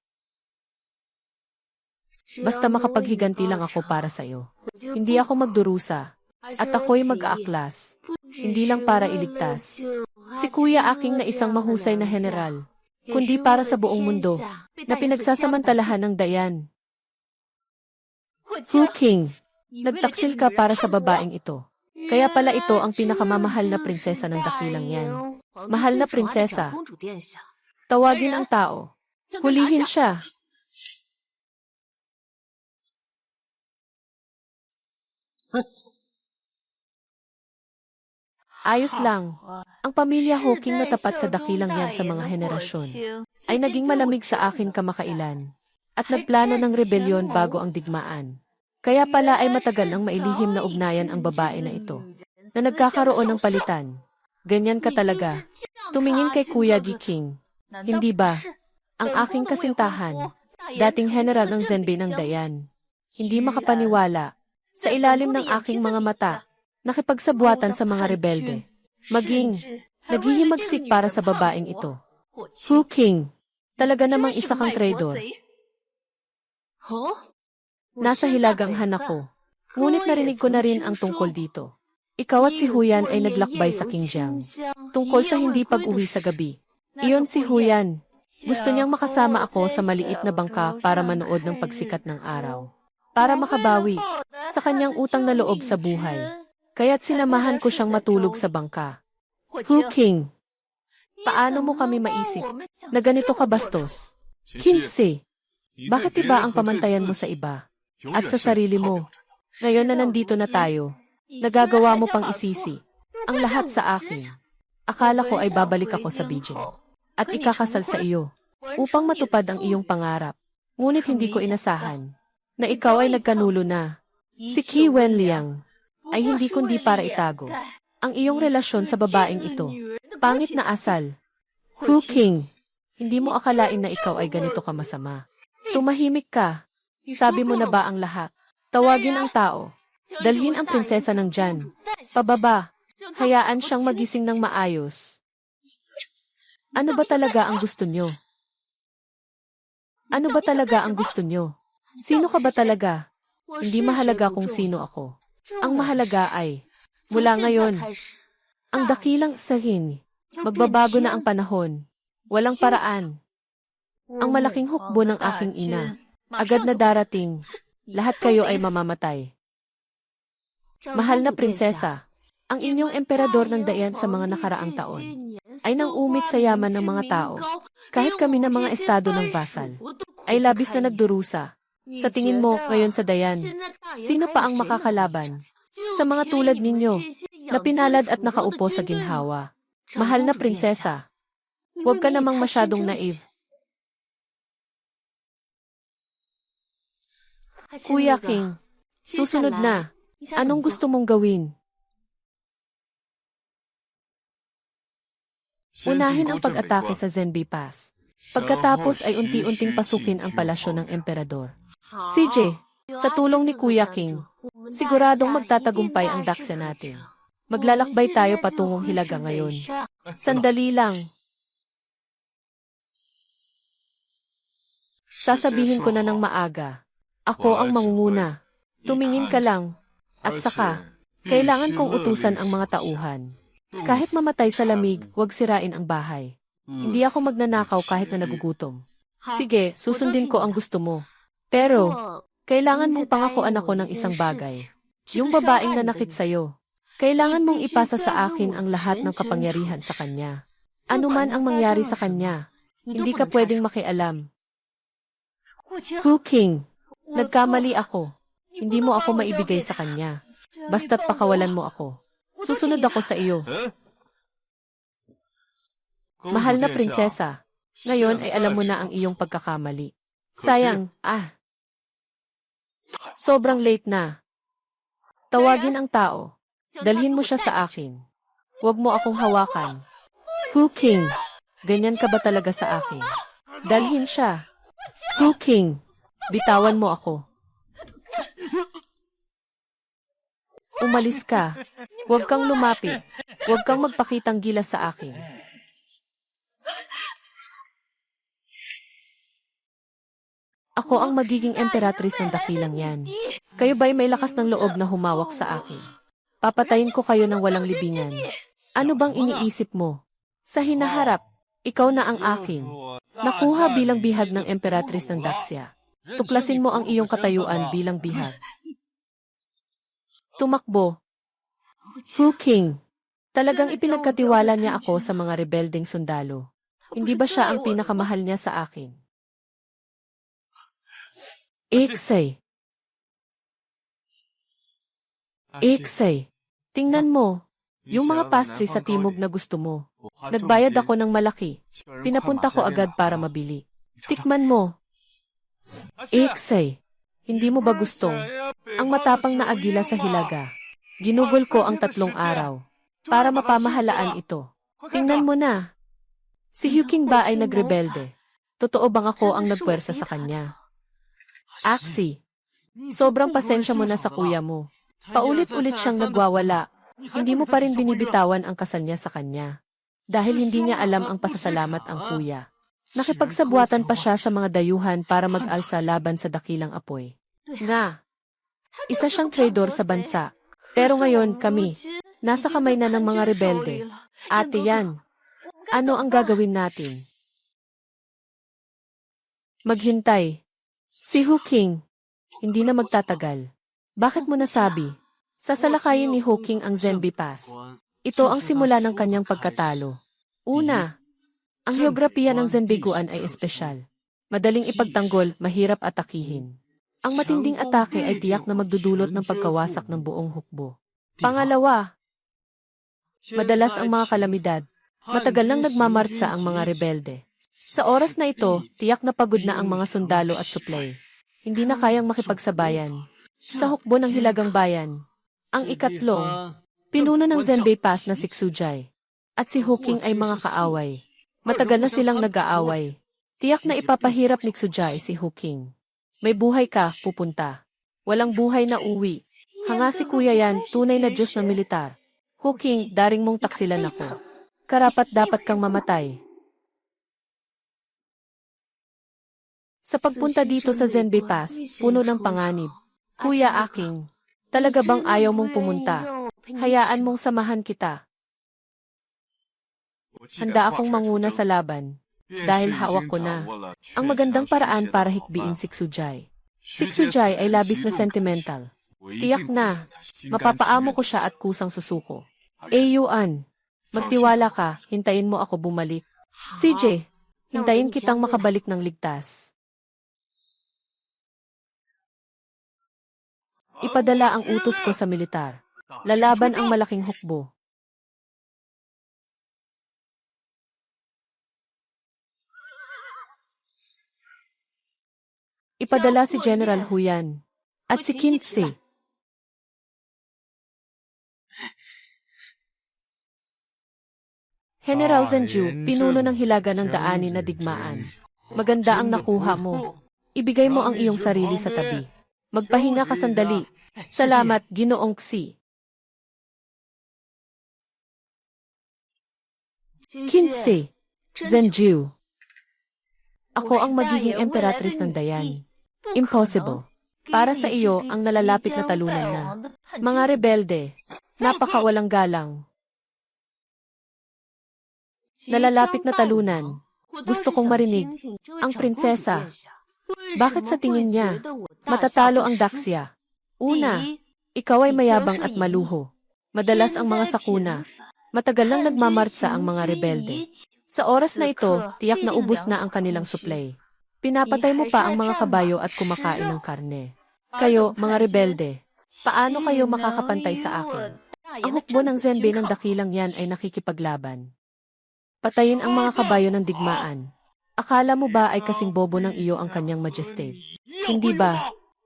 Basta makapaghiganti lang ako para sa'yo. Hindi ako magdurusa, at ako'y mag-aaklas. Hindi lang para iligtas si kuya aking na isang mahusay na general, kundi para sa buong mundo, na pinagsasamantalahan ng Dayan. Hu King, nagtaksil ka para sa babaeng ito. Kaya pala ito ang pinakamamahal na prinsesa ng dakilang yan. Mahal na prinsesa. Tawagin ang tao. Hulihin siya. Ayos lang. Ang pamilya Hawking na tapat sa dakilang yan sa mga henerasyon ay naging malamig sa akin kamakailan at nagplano ng rebelyon bago ang digmaan. Kaya pala ay matagal nang mailihim na ugnayan ang babae na ito na nagkakaroon ng palitan. Ganyan ka talaga. Tumingin kay Kuya Gi King. Hindi ba? Ang aking kasintahan, dating general ng Zenbei ng Dayan, hindi makapaniwala. Sa ilalim ng aking mga mata, nakipagsabuatan sa mga rebelde. Maging, naghihimagsik para sa babaeng ito. Hu King, talaga namang isa kang traidor. Nasa hilaganghan ako. Ngunit narinig ko na rin ang tungkol dito. Ikaw at si Huyan ay naglakbay sa Qingjiang tungkol sa hindi pag-uwi sa gabi. Iyon si Huyan. Gusto niyang makasama ako sa maliit na bangka para manood ng pagsikat ng araw. Para makabawi sa kanyang utang na loob sa buhay. Kaya't sinamahan ko siyang matulog sa bangka. King, paano mo kami maisip na ganito ka bastos? Kinsey, bakit iba ang pamantayan mo sa iba? At sa sarili mo? Ngayon na nandito na tayo, nagagawa mo pang isisi ang lahat sa akin. Akala ko ay babalik ako sa Beijing at ikakasal sa iyo upang matupad ang iyong pangarap. Ngunit hindi ko inasahan na ikaw ay nagkanulo na. Si Qi Wenliang ay hindi kundi para itago ang iyong relasyon sa babaeng ito. Pangit na asal. King, hindi mo akalain na ikaw ay ganito ka masama. Tumahimik ka. Sabi mo na ba ang lahat? Tawagin ang tao. Dalhin ang prinsesa ng Jan. Pababa. Hayaan siyang magising ng maayos. Ano ba talaga ang gusto nyo? Ano ba talaga ang gusto nyo? Sino ka ba talaga? Hindi mahalaga kung sino ako. Ang mahalaga ay, mula ngayon, ang dakilang sahin, magbabago na ang panahon. Walang paraan. Ang malaking hukbo ng aking ina, agad na darating. Lahat kayo ay mamamatay. Mahal na prinsesa, ang inyong emperador ng dayan sa mga nakaraang taon ay nang-umit sa yaman ng mga tao. Kahit kami na mga estado ng vasal ay labis na nagdurusa. Sa tingin mo, ngayon sa dayan, sino pa ang makakalaban? Sa mga tulad ninyo, na pinalad at nakaupo sa ginhawa. Mahal na prinsesa, huwag ka namang masyadong naive. Kuya King, susunod na. Anong gusto mong gawin? Unahin ang pag-atake sa Zenbi Pass. Pagkatapos ay unti-unting pasukin ang palasyo ng emperador. CJ, sa tulong ni Kuya King, siguradong magtatagumpay ang daksa natin. Maglalakbay tayo patungong Hilaga ngayon. Sandali lang. Sasabihin ko na ng maaga. Ako ang mangunguna. Tumingin ka lang. At saka, kailangan kong utusan ang mga tauhan. Kahit mamatay sa lamig, huwag sirain ang bahay. Hindi ako magnanakaw kahit na nagugutom. Sige, susundin ko ang gusto mo. Pero, kailangan mong pangakuan ako ng isang bagay. Yung babaeng nanakit sa'yo. Kailangan mong ipasa sa akin ang lahat ng kapangyarihan sa kanya. Ano man ang mangyari sa kanya, hindi ka pwedeng makialam. King, nagkamali ako. Hindi mo ako maibigay sa kanya. Basta't pakawalan mo ako. Susunod ako sa iyo. Mahal na prinsesa, ngayon ay alam mo na ang iyong pagkakamali. Sayang, sobrang late na. Tawagin ang tao. Dalhin mo siya sa akin. Huwag mo akong hawakan. King, ganyan ka ba talaga sa akin? Dalhin siya. King, bitawan mo ako. Umalis ka. Huwag kang lumapit. Huwag kang magpakitang gilas sa akin. Ako ang magiging emperatrice ng dakilang yan. Kayo ba'y may lakas ng loob na humawak sa akin? Papatayin ko kayo ng walang libingan. Ano bang iniisip mo? Sa hinaharap, ikaw na ang akin. Nakuha bilang bihag ng emperatrice ng Daxia. Tuklasin mo ang iyong katayuan bilang bihag. Tumakbo. King, talagang ipinagkatiwala niya ako sa mga rebeldeng sundalo. Hindi ba siya ang pinakamahal niya sa akin? Iksay, tingnan mo. Yung mga pastry sa timog na gusto mo. Nagbayad ako ng malaki. Pinapunta ko agad para mabili. Tikman mo. Iksay, hindi mo ba gustong ang matapang na agila sa Hilaga? Ginugol ko ang 3 araw para mapamahalaan ito. Tingnan mo na. Si King ba ay nagrebelde? Totoo bang ako ang nagpuwersa sa kanya? Axie, sobrang pasensya mo na sa kuya mo. Paulit-ulit siyang nagwawala. Hindi mo pa rin binibitawan ang kasal niya sa kanya. Dahil hindi niya alam ang pasasalamat ang kuya. Nakipagsabuatan pa siya sa mga dayuhan para mag-alsa laban sa dakilang apoy. Isa siyang traidor sa bansa. Pero ngayon kami, nasa kamay na ng mga rebelde. Ate yan. Ano ang gagawin natin? Maghintay. Si Huking. Hindi na magtatagal. Bakit mo nasabi? Sasalakayin ni Huking ang Zenbi Pass. Ito ang simula ng kanyang pagkatalo. Una, ang heograpiya ng Zenbiguan ay espesyal. Madaling ipagtanggol, mahirap atakihin. Ang matinding atake ay tiyak na magdudulot ng pagkawasak ng buong hukbo. Pangalawa, madalas ang mga kalamidad. Matagal nang nagmamartsa ang mga rebelde. Sa oras na ito, tiyak na pagod na ang mga sundalo at suplay. Hindi na kayang makipagsabayan. Sa hukbo ng Hilagang Bayan, ang ikatlong, pinuno ng Zenbei Pass na si Xujai at si Huking ay mga kaaway. Matagal na silang nag-aaway. Tiyak na ipapahirap ni Xujai si Huking. May buhay ka, pupunta. Walang buhay na uwi. Hanga si Kuya Yan, tunay na Diyos ng militar. Huking, daring mong taksilan ako. Karapat dapat kang mamatay. Sa pagpunta dito sa Zenbei Pass, puno ng panganib. Kuya aking, talaga bang ayaw mong pumunta? Hayaan mong samahan kita. Handa akong manguna sa laban. Dahil hawak ko na. Ang magandang paraan para hikbiin si Xujai. Si Xujai ay labis na sentimental. Tiyak na, mapapaamo ko siya at kusang susuko. Yuan, magtiwala ka, hintayin mo ako bumalik. CJ, hintayin kitang makabalik ng ligtas. Ipadala ang utos ko sa militar. Lalaban ang malaking hukbo. Ipadala si General Huyan at si Kintse. General Zenju, pinuno ng hilaga ng daanin na digmaan. Maganda ang nakuha mo. Ibigay mo ang iyong sarili sa tabi. Magpahinga ka sandali. Salamat, Ginoong Xi. Kintse, Zenju. Ako ang magiging emperatris ng Dayan. Impossible. Para sa iyo ang nalalapit na talunan na. Mga rebelde, napakawalang galang. Nalalapit na talunan. Gusto kong marinig. Ang prinsesa. Bakit sa tingin niya, matatalo ang Daxia? Una, ikaw ay mayabang at maluho. Madalas ang mga sakuna. Matagal lang nagmamartsa ang mga rebelde. Sa oras na ito, tiyak na ubos na ang kanilang supply. Pinapatay mo pa ang mga kabayo at kumakain ng karne. Kayo, mga rebelde, paano kayo makakapantay sa akin? Ang hukbo ng Zenbei ng dakilang yan ay nakikipaglaban. Patayin ang mga kabayo ng digmaan. Akala mo ba ay kasing bobo ng iyo ang kanyang majestate? Hindi ba?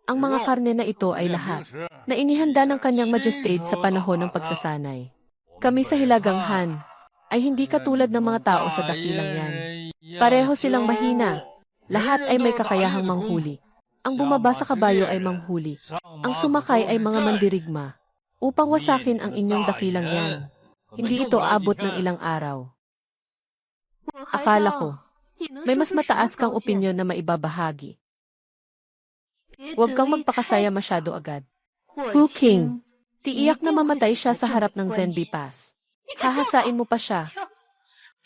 Ang mga karne na ito ay lahat na inihanda ng kanyang majestate sa panahon ng pagsasanay. Kami sa Hilagang Han ay hindi katulad ng mga tao sa dakilang yan. Pareho silang mahina. Lahat ay may kakayahang manghuli. Ang bumaba sa kabayo ay manghuli. Ang sumakay ay mga mandirigma. Upang wasakin ang inyong dakilang yan. Hindi ito abot ng ilang araw. Akala ko, may mas mataas kang opinyon na maibabahagi. Huwag kang magpakasaya masyado agad. Huking, tiiyak na mamatay siya sa harap ng Zenbei Pass. Hahasain mo pa siya.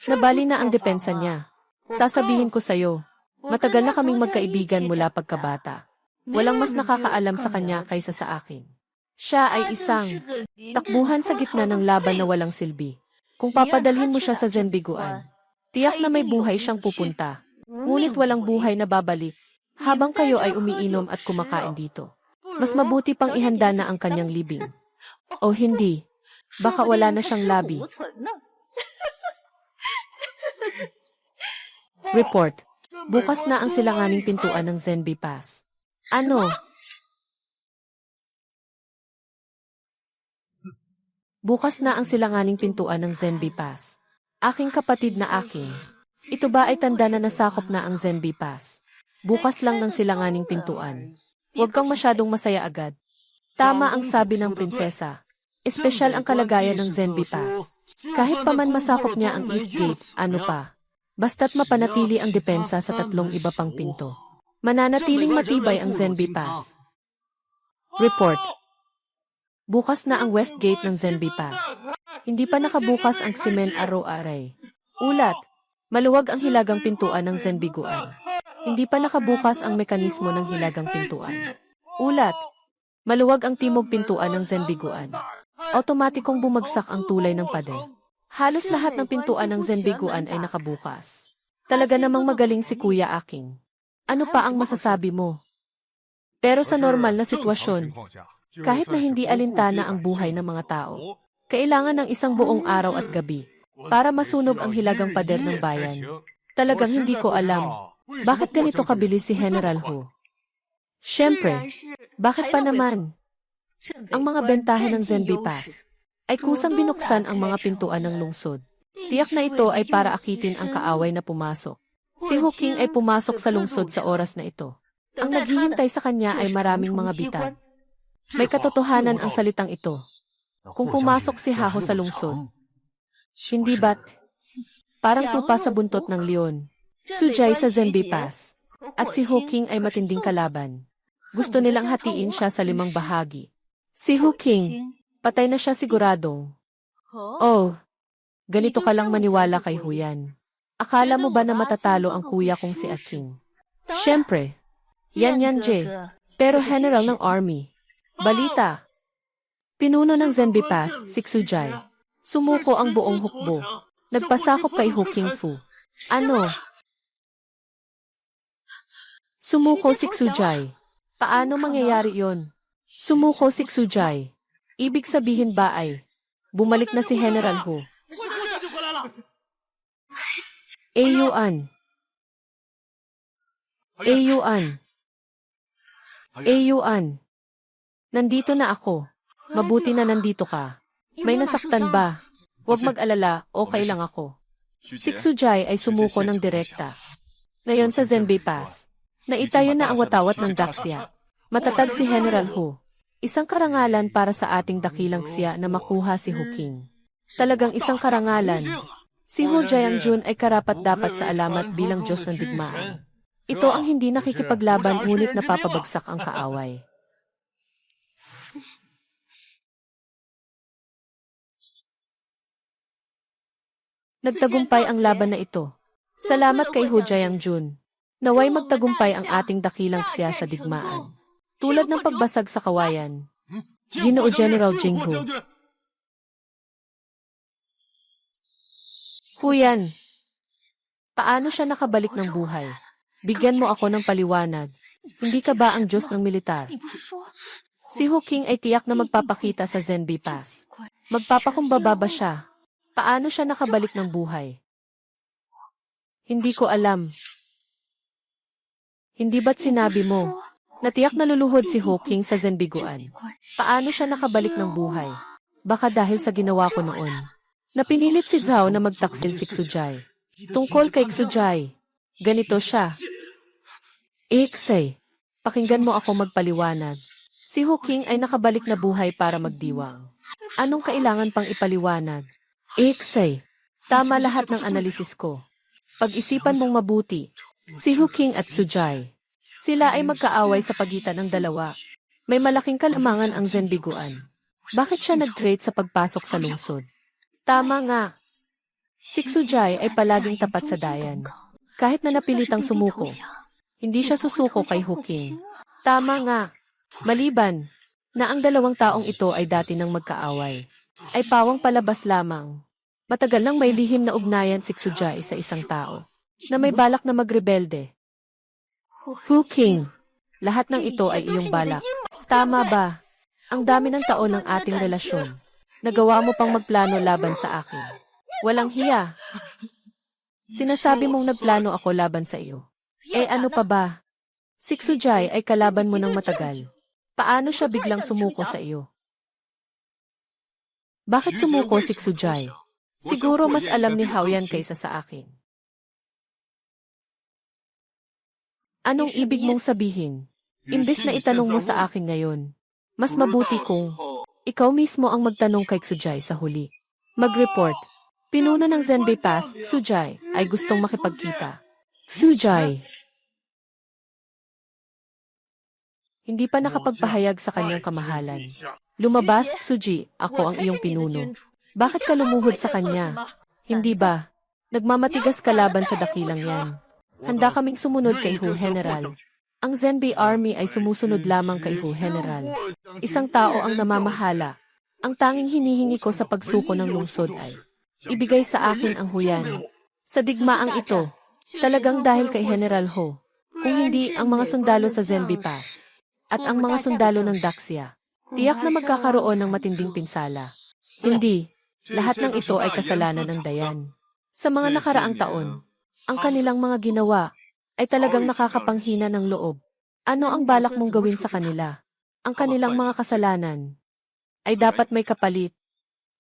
Nabali na ang depensa niya. Sasabihin ko sa'yo, matagal na kaming magkaibigan mula pagkabata. Walang mas nakakaalam sa kanya kaysa sa akin. Siya ay isang takbuhan sa gitna ng laban na walang silbi. Kung papadalhin mo siya sa Zenbiguan, tiyak na may buhay siyang pupunta. Ngunit walang buhay na babalik habang kayo ay umiinom at kumakain dito. Mas mabuti pang ihanda na ang kanyang libing. O hindi, baka wala na siyang labi. Report. Bukas na ang silanganing pintuan ng Zenbei Pass. Ano? Bukas na ang silanganing pintuan ng Zenbei Pass. Aking kapatid na aking. Ito ba ay tanda na nasakop na ang Zenbei Pass? Bukas lang ng silanganing pintuan. Huwag kang masyadong masaya agad. Tama ang sabi ng prinsesa. Espesyal ang kalagayan ng Zenbei Pass. Kahit pa man masakop niya ang East Gate, ano pa? Basta't mapanatili ang depensa sa tatlong iba pang pinto. Mananatiling matibay ang Zenbei Pass. Report. Bukas na ang West Gate ng Zenbei Pass. Hindi pa nakabukas ang Ximen Aro Aray. Ulat. Maluwag ang hilagang pintuan ng Zenbiguan. Hindi pa nakabukas ang mekanismo ng hilagang pintuan. Ulat. Maluwag ang timog pintuan ng Zenbiguan. Automatikong bumagsak ang tulay ng pader. Halos lahat ng pintuan ng Zenbiguan ay nakabukas. Talaga namang magaling si Kuya Aking. Ano pa ang masasabi mo? Pero sa normal na sitwasyon, kahit na hindi alintana ang buhay ng mga tao, kailangan ng isang buong araw at gabi para masunog ang hilagang pader ng bayan. Talagang hindi ko alam. Bakit ganito kabilis si General Hu? Siyempre, bakit pa naman? Ang mga bentahe ng Zenbei Pass ay kusang binuksan ang mga pintuan ng lungsod. Tiyak na ito ay para akitin ang kaaway na pumasok. Si Hu Qing ay pumasok sa lungsod sa oras na ito. Ang naghihintay sa kanya ay maraming mga bitag. May katotohanan ang salitang ito. Kung pumasok si Haho sa lungsod, hindi ba't parang tupa sa buntot ng leon? Sujay sa Zenbei Pass. At si Hu Qing ay matinding kalaban. Gusto nilang hatiin siya sa 5 bahagi. Si Hu Qing, patay na siya siguradong. Oh, ganito ka lang maniwala kay Huyan. Akala mo ba na matatalo ang kuya kong si Aking? Siyempre. Yan Je. Pero general ng army. Balita. Pinuno ng Zenbei Pass, si Sujay. Sumuko ang buong hukbo. Nagpasakop kay Hu Qingfu. Ano? Sumuko si Sujay. Paano mangyayari yon? Sumuko si Sujay. Ibig sabihin ba ay, bumalik na si General Hu? Ayuan. Ayuan. Ayuan. Nandito na ako. Mabuti na nandito ka. May nasaktan ba? Huwag mag-alala, okay lang ako. Si Sujay ay sumuko ng direkta. Ngayon sa Zenbei Pass, naitayo na ang watawat ng Daxia. Matatag si General Hu. Isang karangalan para sa ating dakilang siya na makuha si Hu Qing. Talagang isang karangalan. Si Hu Jiangjun ay karapat-dapat sa alamat bilang Diyos ng digmaan. Ito ang hindi nakikipaglaban ngunit napapabagsak ang kaaway. Nagtagumpay ang laban na ito. Salamat kay Hu Jiangjun. Naway magtagumpay ang ating dakilang siya sa digmaan. Tulad ng pagbasag sa kawayan. Ginoo General Jinghu. Huyan. Paano siya nakabalik ng buhay? Bigyan mo ako ng paliwanag. Hindi ka ba ang Diyos ng militar? Si Hu Qing ay tiyak na magpapakita sa Zenbei Pass. Magpapakumbaba ba siya? Paano siya nakabalik ng buhay? Hindi ko alam. Hindi ba't sinabi mo? Natiyak naluluhod si Hu Qing sa Zenbiguan. Paano siya nakabalik ng buhay? Baka dahil sa ginawa ko noon. Napinilit si Zhao na magtaksil si Sujay. Tungkol kay Sujay. Ganito siya. Iksay, pakinggan mo ako magpaliwanag. Si Hu Qing ay nakabalik na buhay para magdiwang. Anong kailangan pang ipaliwanag? Iksay, tama lahat ng analisis ko. Pag-isipan mong mabuti. Si Hu Qing at Sujay. Sila ay magkaaway sa pagitan ng dalawa. May malaking kalamangan ang Zenbiguan. Bakit siya nag-trade sa pagpasok sa lungsod? Tama nga. Si Sujay ay palaging tapat sa dayan. Kahit na napilitang sumuko, hindi siya susuko kay Hu Qing. Tama nga. Maliban na ang dalawang taong ito ay dati nang magkaaway, ay pawang palabas lamang. Matagal nang may lihim na ugnayan si Sujay sa isang tao na may balak na magrebelde. Hu Qing, lahat ng ito ay iyong balak. Tama ba? Ang dami ng taon ng ating relasyon. Nagawa mo pang magplano laban sa akin. Walang hiya. Sinasabi mong nagplano ako laban sa iyo. Eh ano pa ba? Si Sujay ay kalaban mo ng matagal. Paano siya biglang sumuko sa iyo? Bakit sumuko si Sujay? Siguro mas alam ni Haoyan kaysa sa akin. Anong ibig mong sabihin? Imbes na itanong mo sa akin ngayon, mas mabuti kung ikaw mismo ang magtanong kay Sujay sa huli. Mag-report. Pinuno ng Zenbei Pass, Sujay, ay gustong makipagkita. Sujay. Hindi pa nakapagpahayag sa kanyang kamahalan. Lumabas, Suji, ako ang iyong pinuno. Bakit ka lumuhod sa kanya? Hindi ba? Nagmamatigas ka laban sa dakilang yan. Handa kaming sumunod kay Hu General. Ang Zenbei Army ay sumusunod lamang kay Hu General. Isang tao ang namamahala. Ang tanging hinihingi ko sa pagsuko ng lungsod ay ibigay sa akin ang Huyan. Sa digmaang ito, talagang dahil kay General Ho, kung hindi ang mga sundalo sa Zenbei Pass at ang mga sundalo ng Daxia, tiyak na magkakaroon ng matinding pinsala. Hindi, lahat ng ito ay kasalanan ng Dayan. Sa mga nakaraang taon, ang kanilang mga ginawa ay talagang nakakapanghina ng loob. Ano ang balak mong gawin sa kanila? Ang kanilang mga kasalanan ay dapat may kapalit.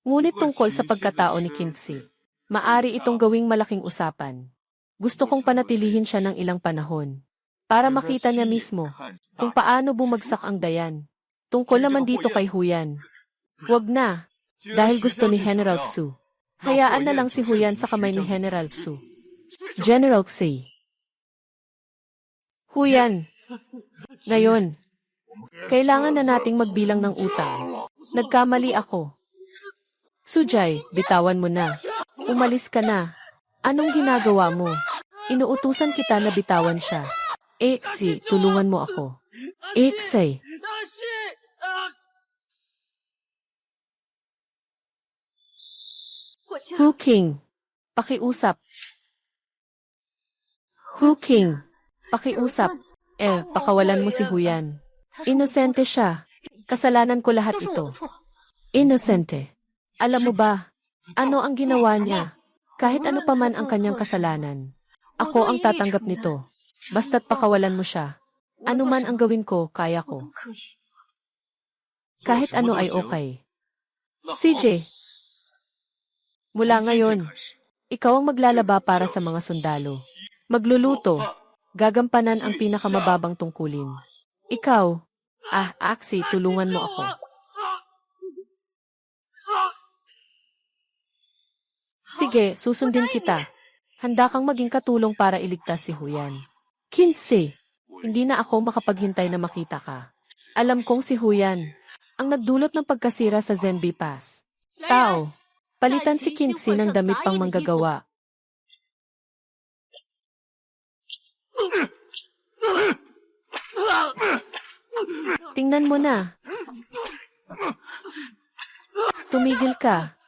Ngunit tungkol sa pagkatao ni Kingxi, maari itong gawing malaking usapan. Gusto kong panatilihin siya ng ilang panahon para makita niya mismo kung paano bumagsak ang Dayan. Tungkol naman dito kay Huyan. Huwag na, dahil gusto ni General Xu. Hayaan na lang si Huyan sa kamay ni General Xu. General Xi. Huyan. Ngayon, kailangan na nating magbilang ng utang. Nagkamali ako. Sujay, bitawan mo na. Umalis ka na. Anong ginagawa mo? Inuutusan kita na bitawan siya. Xi, tulungan mo ako. Xi. Hu King. Pakiusap. Hu King. Pakiusap. Pakawalan mo si Huyan. Inosente siya. Kasalanan ko lahat ito. Inosente. Alam mo ba, ano ang ginawa niya? Kahit ano pa man ang kanyang kasalanan. Ako ang tatanggap nito. Basta't pakawalan mo siya. Ano man ang gawin ko, kaya ko. Kahit ano ay okay. CJ. Mula ngayon, ikaw ang maglalaba para sa mga sundalo. Magluluto. Gagampanan ang pinakamababang tungkulin. Ikaw, Axi, tulungan mo ako. Sige, susundin kita. Handa kang maging katulong para iligtas si Huyan. Kingxi, hindi na ako makapaghintay na makita ka. Alam kong si Huyan, ang nagdulot ng pagkasira sa Zenbei Pass. Tao, palitan si Kingxi ng damit pang manggagawa. Tingnan mo na. Tumigil ka.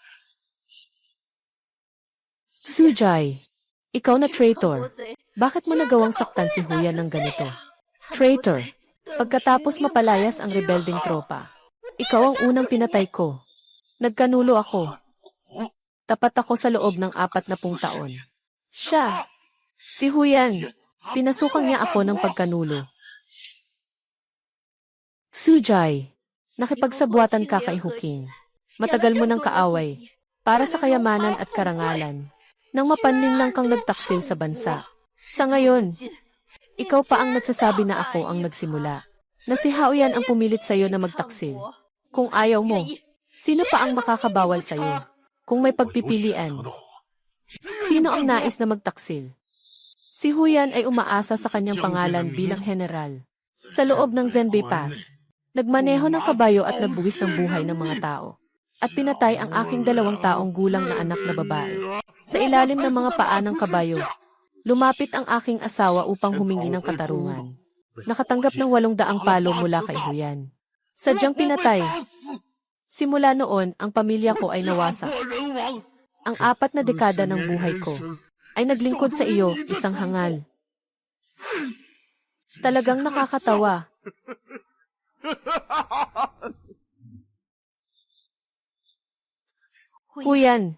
Sujay, ikaw na traitor. Bakit mo nagawang saktan si Huyan ng ganito? Traitor, pagkatapos mapalayas ang rebelding tropa, ikaw ang unang pinatay ko. Nagkanulo ako. Tapat ako sa loob ng 40 taon. Siya, si Huyan, pinasukang niya ako ng pagkanulo. Sujay, nakipagsabuatan ka kay Hu King. Matagal mo ng kaaway, para sa kayamanan at karangalan. Nang mapanling lang kang nagtaksil sa bansa. Sa ngayon, ikaw pa ang nagsasabi na ako ang nagsimula. Na si Haoyan ang pumilit sa'yo na magtaksil. Kung ayaw mo, sino pa ang makakabawal sa'yo? Kung may pagpipilian, sino ang nais na magtaksil? Si Huyan ay umaasa sa kanyang pangalan bilang general. Sa loob ng Zenbei Pass, nagmaneho ng kabayo at nagbuwis ng buhay ng mga tao. At pinatay ang aking 2 taong gulang na anak na babae. Sa ilalim ng mga paa ng kabayo, lumapit ang aking asawa upang humingi ng katarungan. Nakatanggap ng 800 palo mula kay Huyan. Sadyang pinatay. Simula noon, ang pamilya ko ay nawasak. Ang 4 na dekada ng buhay ko ay naglingkod sa iyo, isang hangal. Talagang nakakatawa. Huyan,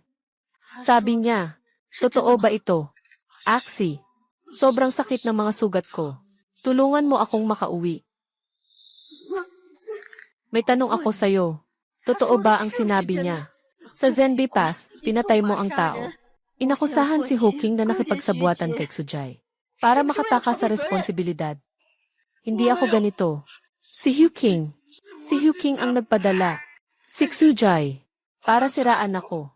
sabi niya, totoo ba ito? Axi, sobrang sakit ng mga sugat ko. Tulungan mo akong makauwi. May tanong ako sa'yo. Totoo ba ang sinabi niya? Sa Zenbei Pass, pinatay mo ang tao. Inakusahan si Hu King na nakipagsabuatan kay Sujay para makatakas sa responsibilidad. Hindi ako ganito. Si Hu King ang nagpadala. Si Sujay, para siraan ako.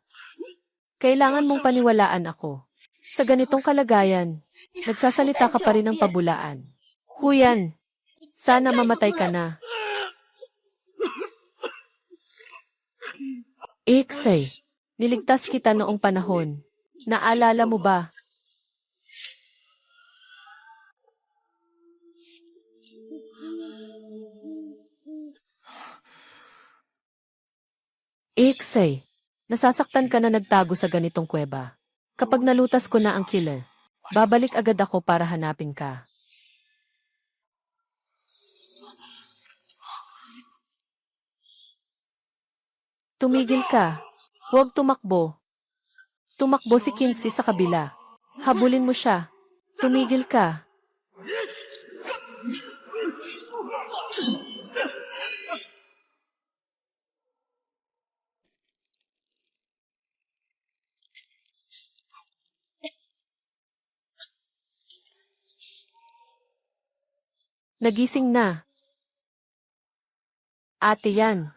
Kailangan mong paniwalaan ako. Sa ganitong kalagayan, nagsasalita ka pa rin ng pabulaan. Huyan, sana mamatay ka na. Ixay, niligtas kita noong panahon. Naalala mo ba? Iksay, nasasaktan ka na nagtago sa ganitong kuweba. Kapag nalutas ko na ang killer, babalik agad ako para hanapin ka. Tumigil ka. Huwag tumakbo. Tumakbo si Kingsley sa kabila. Habulin mo siya. Tumigil ka. Nagising na. Ate yan.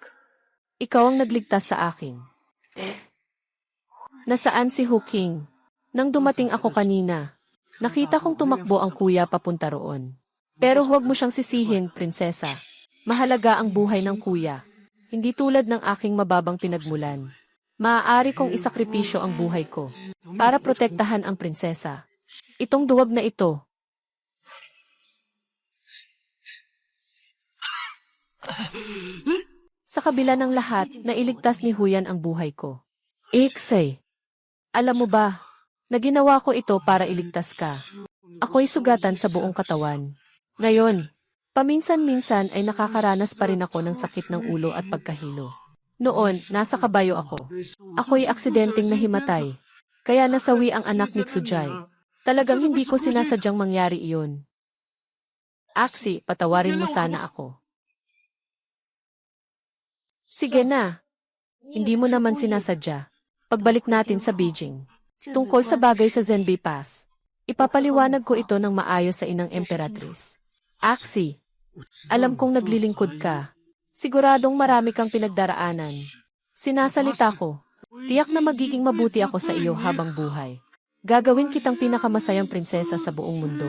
Ikaw ang nagligtas sa akin. Nasaan si Huking? Nang dumating ako kanina, nakita kong tumakbo ang kuya papunta roon. Pero huwag mo siyang sisihin, prinsesa. Mahalaga ang buhay ng kuya. Hindi tulad ng aking mababang pinagmulan. Maaari kong isakripisyo ang buhay ko para protektahan ang prinsesa. Itong duwag na ito. Sa kabila ng lahat, nailigtas ni Huyan ang buhay ko. Iksay, alam mo ba, na ginawa ko ito para iligtas ka. Ako'y sugatan sa buong katawan. Ngayon, paminsan-minsan ay nakakaranas pa rin ako ng sakit ng ulo at pagkahilo. Noon, nasa kabayo ako. Ako'y aksidenteng nahimatay. Kaya nasawi ang anak ni Tsujay. Talagang hindi ko sinasadyang mangyari iyon. Aksi, patawarin mo sana ako. Sige na. Hindi mo naman sinasadya. Pagbalik natin sa Beijing. Tungkol sa bagay sa Zenbei Pass. Ipapaliwanag ko ito ng maayos sa inang emperatrice. Aksi, alam kong naglilingkod ka. Siguradong marami kang pinagdaraanan. Sinasalita ko. Tiyak na magiging mabuti ako sa iyo habang buhay. Gagawin kitang pinakamasayang prinsesa sa buong mundo.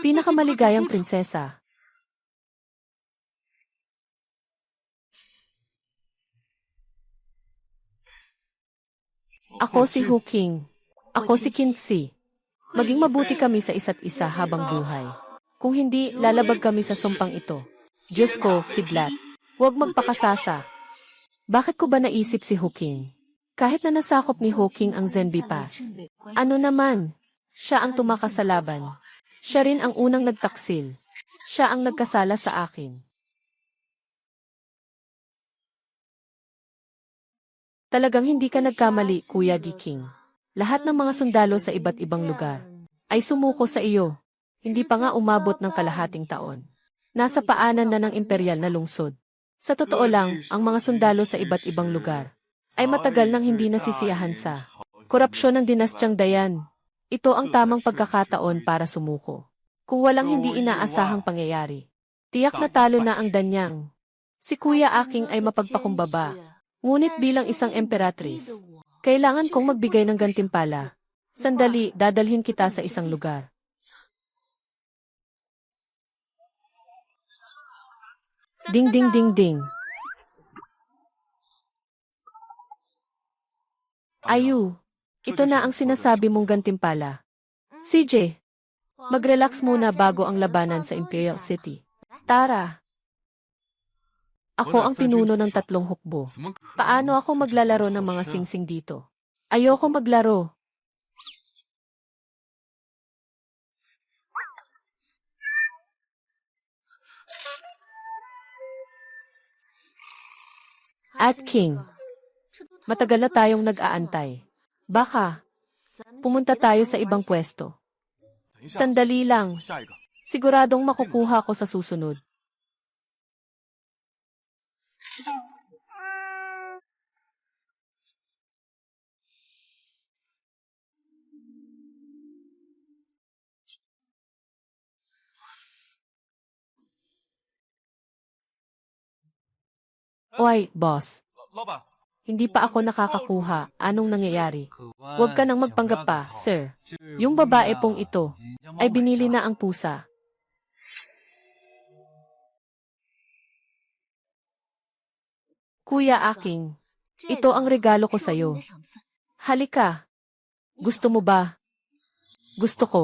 Pinakamaligayang prinsesa. Ako si Huking. Ako si Kingsley. Maging mabuti kami sa isa't isa habang buhay. Kung hindi, lalabag kami sa sumpang ito. Diyos ko, kidlat. Huwag magpakasasa. Bakit ko ba naisip si Huking? Kahit na nasakop ni Huking ang Zenbei Pass. Ano naman? Siya ang tumakas sa laban. Siya rin ang unang nagtaksil. Siya ang nagkasala sa akin. Talagang hindi ka nagkamali, Kuya Giking. Lahat ng mga sundalo sa iba't ibang lugar ay sumuko sa iyo. Hindi pa nga umabot ng kalahating taon. Nasa paanan na ng imperial na lungsod. Sa totoo lang, ang mga sundalo sa iba't ibang lugar ay matagal nang hindi nasisiyahan sa korupsyon ng dinastyang Dayan. Ito ang tamang pagkakataon para sumuko. Kung walang hindi inaasahang pangyayari, tiyak na talo na ang Danyang. Si Kuya Aking ay mapagpakumbaba. Ngunit bilang isang emperatrice, kailangan kong magbigay ng gantimpala. Sandali, dadalhin kita sa isang lugar. Ding ding ding ding. Ayu, ito na ang sinasabi mong gantimpala. CJ, mag-relax muna bago ang labanan sa Imperial City. Tara. Ako ang pinuno ng 3 hukbo. Paano ako maglalaro ng mga singsing dito? Ayoko maglaro. At King, matagal na tayong nag-aantay. Baka, pumunta tayo sa ibang pwesto. Sandali lang. Siguradong makukuha ko sa susunod. Oy, boss. Hindi pa ako nakakakuha. Anong nangyayari? Huwag ka nang magpanggap pa, sir. Yung babae pong ito ay binili na ang pusa. Kuya Aking, ito ang regalo ko sa'yo. Halika. Gusto mo ba? Gusto ko.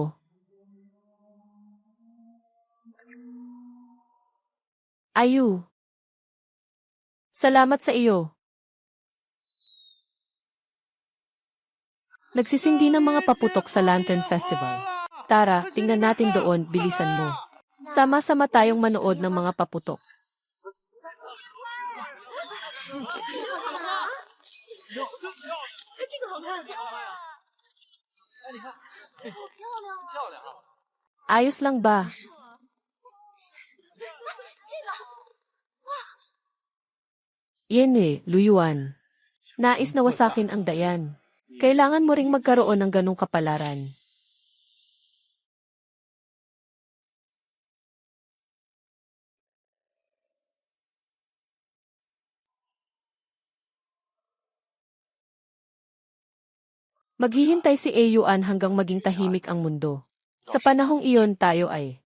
Ayu. Salamat sa iyo. Nagsisindi ng mga paputok sa Lantern Festival. Tara, tingnan natin doon, bilisan mo. Sama-sama tayong manood ng mga paputok. Ayos lang ba? Yan Luyuan. Nais na wasakin ang Dayan. Kailangan mo ring magkaroon ng ganong kapalaran. Maghihintay si Eyuan hanggang maging tahimik ang mundo. Sa panahong iyon tayo ay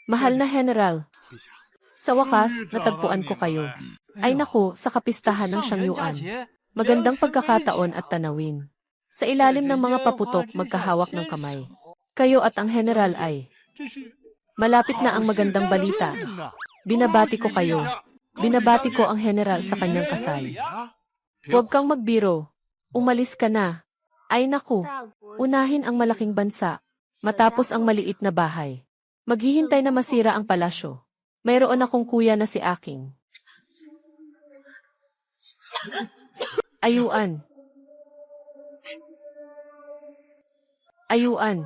Mahal na General. Sa wakas, natagpuan ko kayo. Ay naku, sa kapistahan ng Shangyuan. Magandang pagkakataon at tanawin. Sa ilalim ng mga paputok magkahawak ng kamay. Kayo at ang General ay malapit na ang magandang balita. Binabati ko kayo. Binabati ko ang General sa kanyang kasal. Huwag kang magbiro. Umalis ka na. Ay naku, unahin ang malaking bansa. Matapos ang maliit na bahay. Maghihintay na masira ang palasyo. Mayroon akong kuya na si Aking. Ayuan. Ayuan.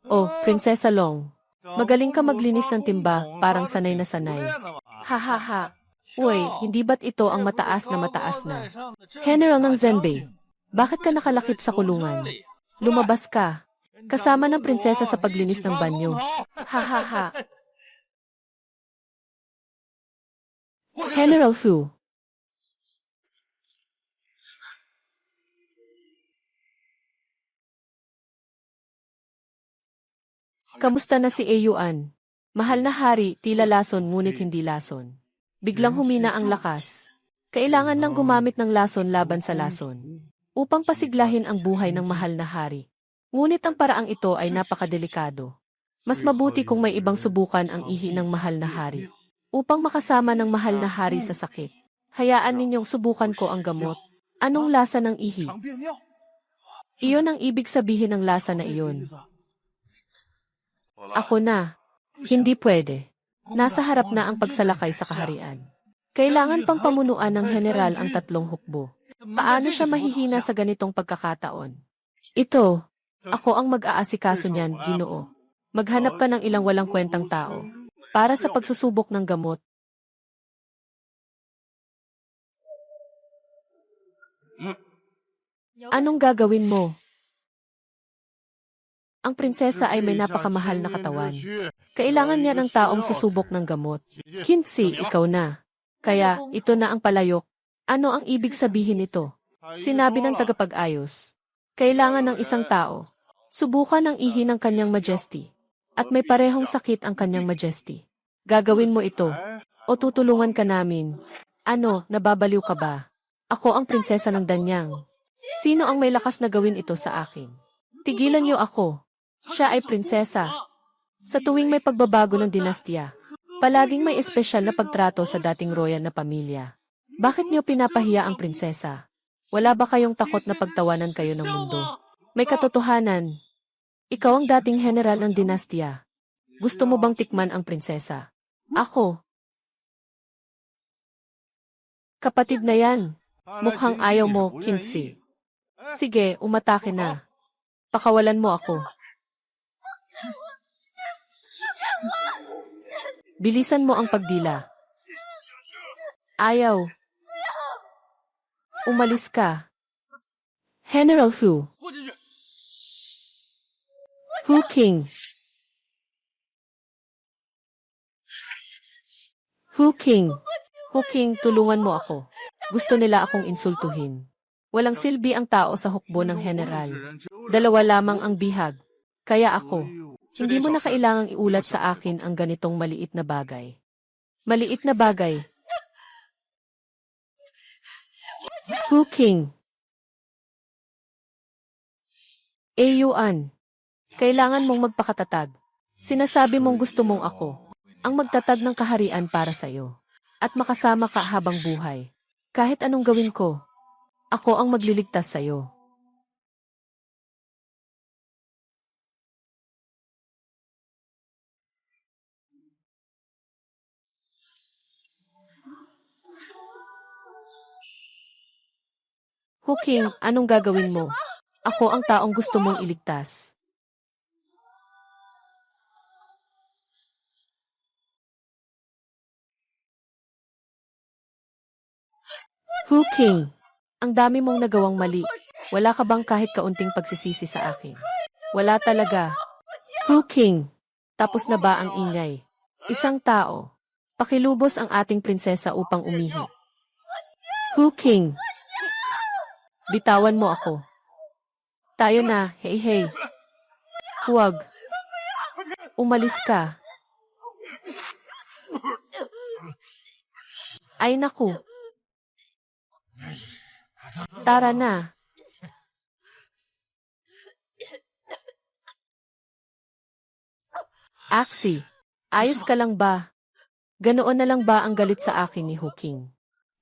Oh, Prinsesa Long. Magaling ka maglinis ng timba, parang sanay na sanay. Ha. Uy, hindi ba't ito ang mataas na? General ng Zenbei, bakit ka nakalakip sa kulungan? Lumabas ka. Kasama ng prinsesa sa paglinis ng banyo. Ha. General Fu. Kamusta na si Eyuan? Mahal na hari, tila lason ngunit hindi lason. Biglang humina ang lakas. Kailangan lang gumamit ng lason laban sa lason. Upang pasiglahin ang buhay ng mahal na hari. Ngunit ang paraang ito ay napakadelikado. Mas mabuti kung may ibang subukan ang ihi ng mahal na hari. Upang makasama ng mahal na hari sa sakit. Hayaan ninyong subukan ko ang gamot. Anong lasa ng ihi? Iyon ang ibig sabihin ng lasa na iyon. Ako na. Hindi pwede. Nasa harap na ang pagsalakay sa kaharian. Kailangan pang pamunuan ng general ang tatlong hukbo. Paano siya mahihina sa ganitong pagkakataon? Ito, ako ang mag-aasikaso niyan, Ginoo. Maghanap ka ng ilang walang kwentang tao para sa pagsusubok ng gamot. Anong gagawin mo? Ang prinsesa ay may napakamahal na katawan. Kailangan niya ng taong susubok ng gamot. Kinsi, ikaw na. Kaya, ito na ang palayok. Ano ang ibig sabihin nito? Sinabi ng tagapag-ayos. Kailangan ng isang tao. Subukan ang ihi ng kanyang majesty. At may parehong sakit ang kanyang majesty. Gagawin mo ito. O tutulungan ka namin. Ano, nababaliw ka ba? Ako ang prinsesa ng Danyang. Sino ang may lakas na gawin ito sa akin? Tigilan niyo ako. Siya ay prinsesa. Sa tuwing may pagbabago ng dinastya, palaging may espesyal na pagtrato sa dating royal na pamilya. Bakit niyo pinapahiya ang prinsesa? Wala ba kayong takot na pagtawanan kayo ng mundo? May katotohanan. Ikaw ang dating general ng dinastya. Gusto mo bang tikman ang prinsesa? Ako. Kapatid na yan. Mukhang ayaw mo, Kinsi. Sige, umatake na. Pakawalan mo ako. Bilisan mo ang pagdila. Ayaw. Umalis ka. General Fu. Fu King. Fu King. Fu King, tulungan mo ako. Gusto nila akong insultuhin. Walang silbi ang tao sa hukbo ng general. Dalawa lamang ang bihag. Kaya ako. Hindi mo na kailangang iulat sa akin ang ganitong maliit na bagay. Maliit na bagay. Fu King. Eyuan. Kailangan mong magpakatatag. Sinasabi mong gusto mong ako ang magtatag ng kaharian para sa'yo. At makasama ka habang buhay. Kahit anong gawin ko, ako ang magliligtas sa'yo. Hu King, anong gagawin mo? Ako ang taong gusto mong iligtas. Hu King, ang dami mong nagawang mali. Wala ka bang kahit kaunting pagsisisi sa akin? Wala talaga. Hu King, tapos na ba ang ingay? Isang tao, pakilubos ang ating prinsesa upang umihi. Hu King, bitawan mo ako. Tayo na, hey. Huwag. Umalis ka. Ay naku. Tara na. Axie, ayos ka lang ba? Ganoon na lang ba ang galit sa akin ni Hu King?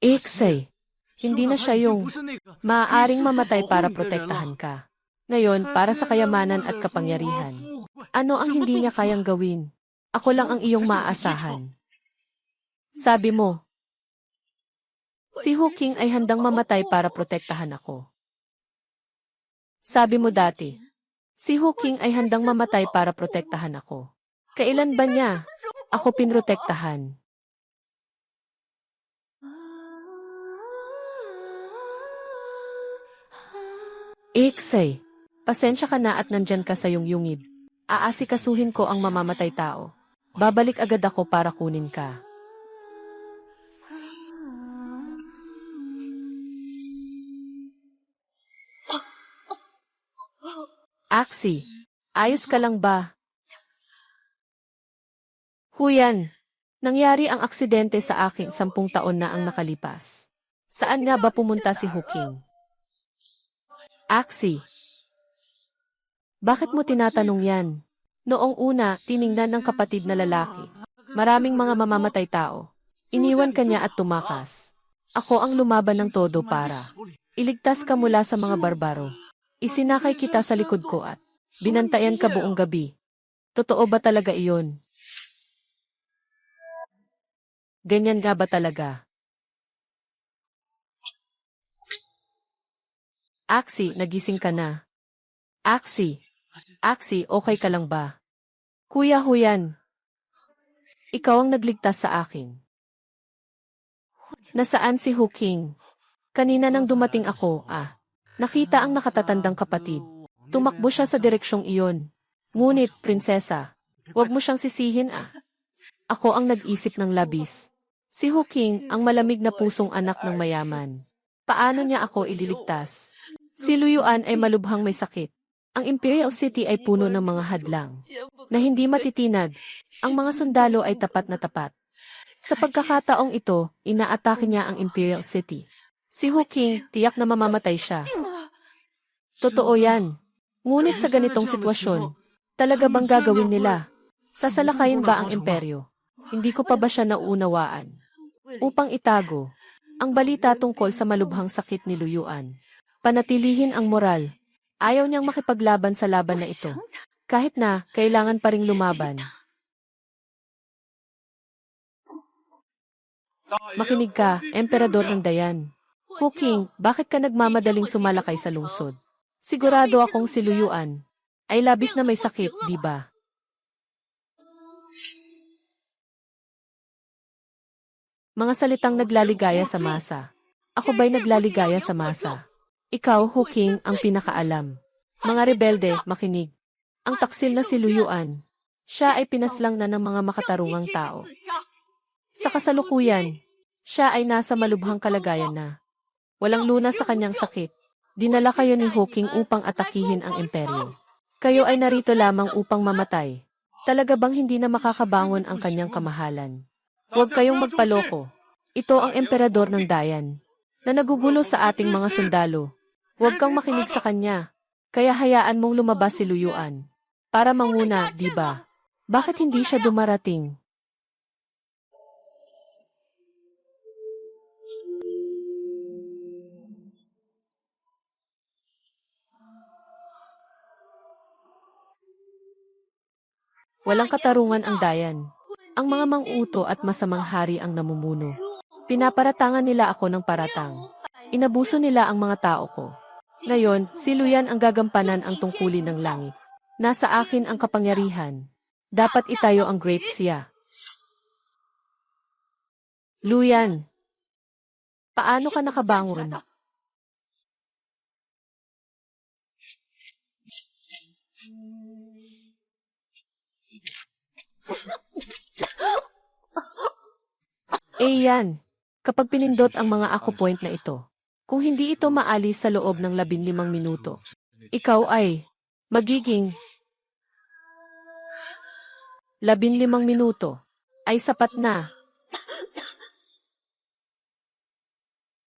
Ixay, hindi na siya yung maaaring mamatay para protektahan ka. Ngayon, para sa kayamanan at kapangyarihan. Ano ang hindi niya kayang gawin? Ako lang ang iyong maaasahan. Sabi mo, si Hu King ay handang mamatay para protektahan ako. Sabi mo dati, si Hu King ay handang mamatay para protektahan ako. Kailan ba niya ako pinrotektahan? Ixay, pasensya ka na at nandyan ka sa iyong yungib. Aasikasuhin ko ang mamamatay tao. Babalik agad ako para kunin ka. Axie, ayos ka lang ba? Huyan, nangyari ang aksidente sa akin 10 taon na ang nakalipas. Saan nga ba pumunta si Hu King? Axie, bakit mo tinatanong yan? Noong una, tiningnan ng kapatid na lalaki. Maraming mga mamamatay tao. Iniwan kanya at tumakas. Ako ang lumaban ng todo para iligtas ka mula sa mga barbaro. Isinakay kita sa likod ko at binantayan ka buong gabi. Totoo ba talaga iyon? Ganyan nga ba talaga? Axie, nagising ka na. Axie, okay ka lang ba? Kuya Huyan, ikaw ang nagligtas sa akin. Nasaan si Hu King? Kanina nang dumating ako, nakita ang nakatatandang kapatid. Tumakbo siya sa direksyong iyon. Ngunit, prinsesa, huwag mo siyang sisihin Ako ang nag-isip ng labis. Si Hu King ang malamig na pusong anak ng mayaman. Paano niya ako ililigtas? Si Luyuan ay malubhang may sakit. Ang Imperial City ay puno ng mga hadlang na hindi matitinag. Ang mga sundalo ay tapat na tapat. Sa pagkakataong ito, inaatake niya ang Imperial City. Si Hu King, tiyak na mamamatay siya. Totoo yan. Ngunit sa ganitong sitwasyon, talaga bang gagawin nila? Sasalakayin ba ang imperyo? Hindi ko pa ba siya nauunawaan? Upang itago ang balita tungkol sa malubhang sakit ni Luyuan. Panatilihin ang moral. Ayaw niyang makipaglaban sa laban na ito. Kahit na, kailangan pa ring lumaban. Makinig ka, Emperador ng Dayan. Hu King, bakit ka nagmamadaling sumalakay sa lungsod? Sigurado akong si Luyuan ay labis na may sakit, di ba? Mga salitang naglaligaya sa masa. Ako ba'y naglaligaya sa masa? Ikaw, Hu King, ang pinakaalam. Mga rebelde, makinig. Ang taksil na si Luyuan, siya ay pinaslang na ng mga makatarungang tao. Sa kasalukuyan, siya ay nasa malubhang kalagayan na. Walang lunas sa kanyang sakit. Dinala kayo ni Hu King upang atakihin ang imperyo. Kayo ay narito lamang upang mamatay. Talaga bang hindi na makakabangon ang kanyang kamahalan? Huwag kayong magpaloko. Ito ang emperador ng Dayan, na nagugulo sa ating mga sundalo. Huwag kang makinig sa kanya. Kaya hayaan mong lumabas si Luyuan. Para manguna, di ba? Bakit hindi siya dumarating? Walang katarungan ang Dayan. Ang mga mang-uto at masamang hari ang namumuno. Pinaparatangan nila ako ng paratang. Inabuso nila ang mga tao ko. Ngayon, si Luyan ang gagampanan ang tungkulin ng langit. Nasa akin ang kapangyarihan. Dapat itayo ang Great Xia. Luyan, paano ka nakabangon? Yan. Kapag pinindot ang mga ako point na ito, kung hindi ito maalis sa loob ng 15 minuto, ikaw ay magiging 15 minuto ay sapat na.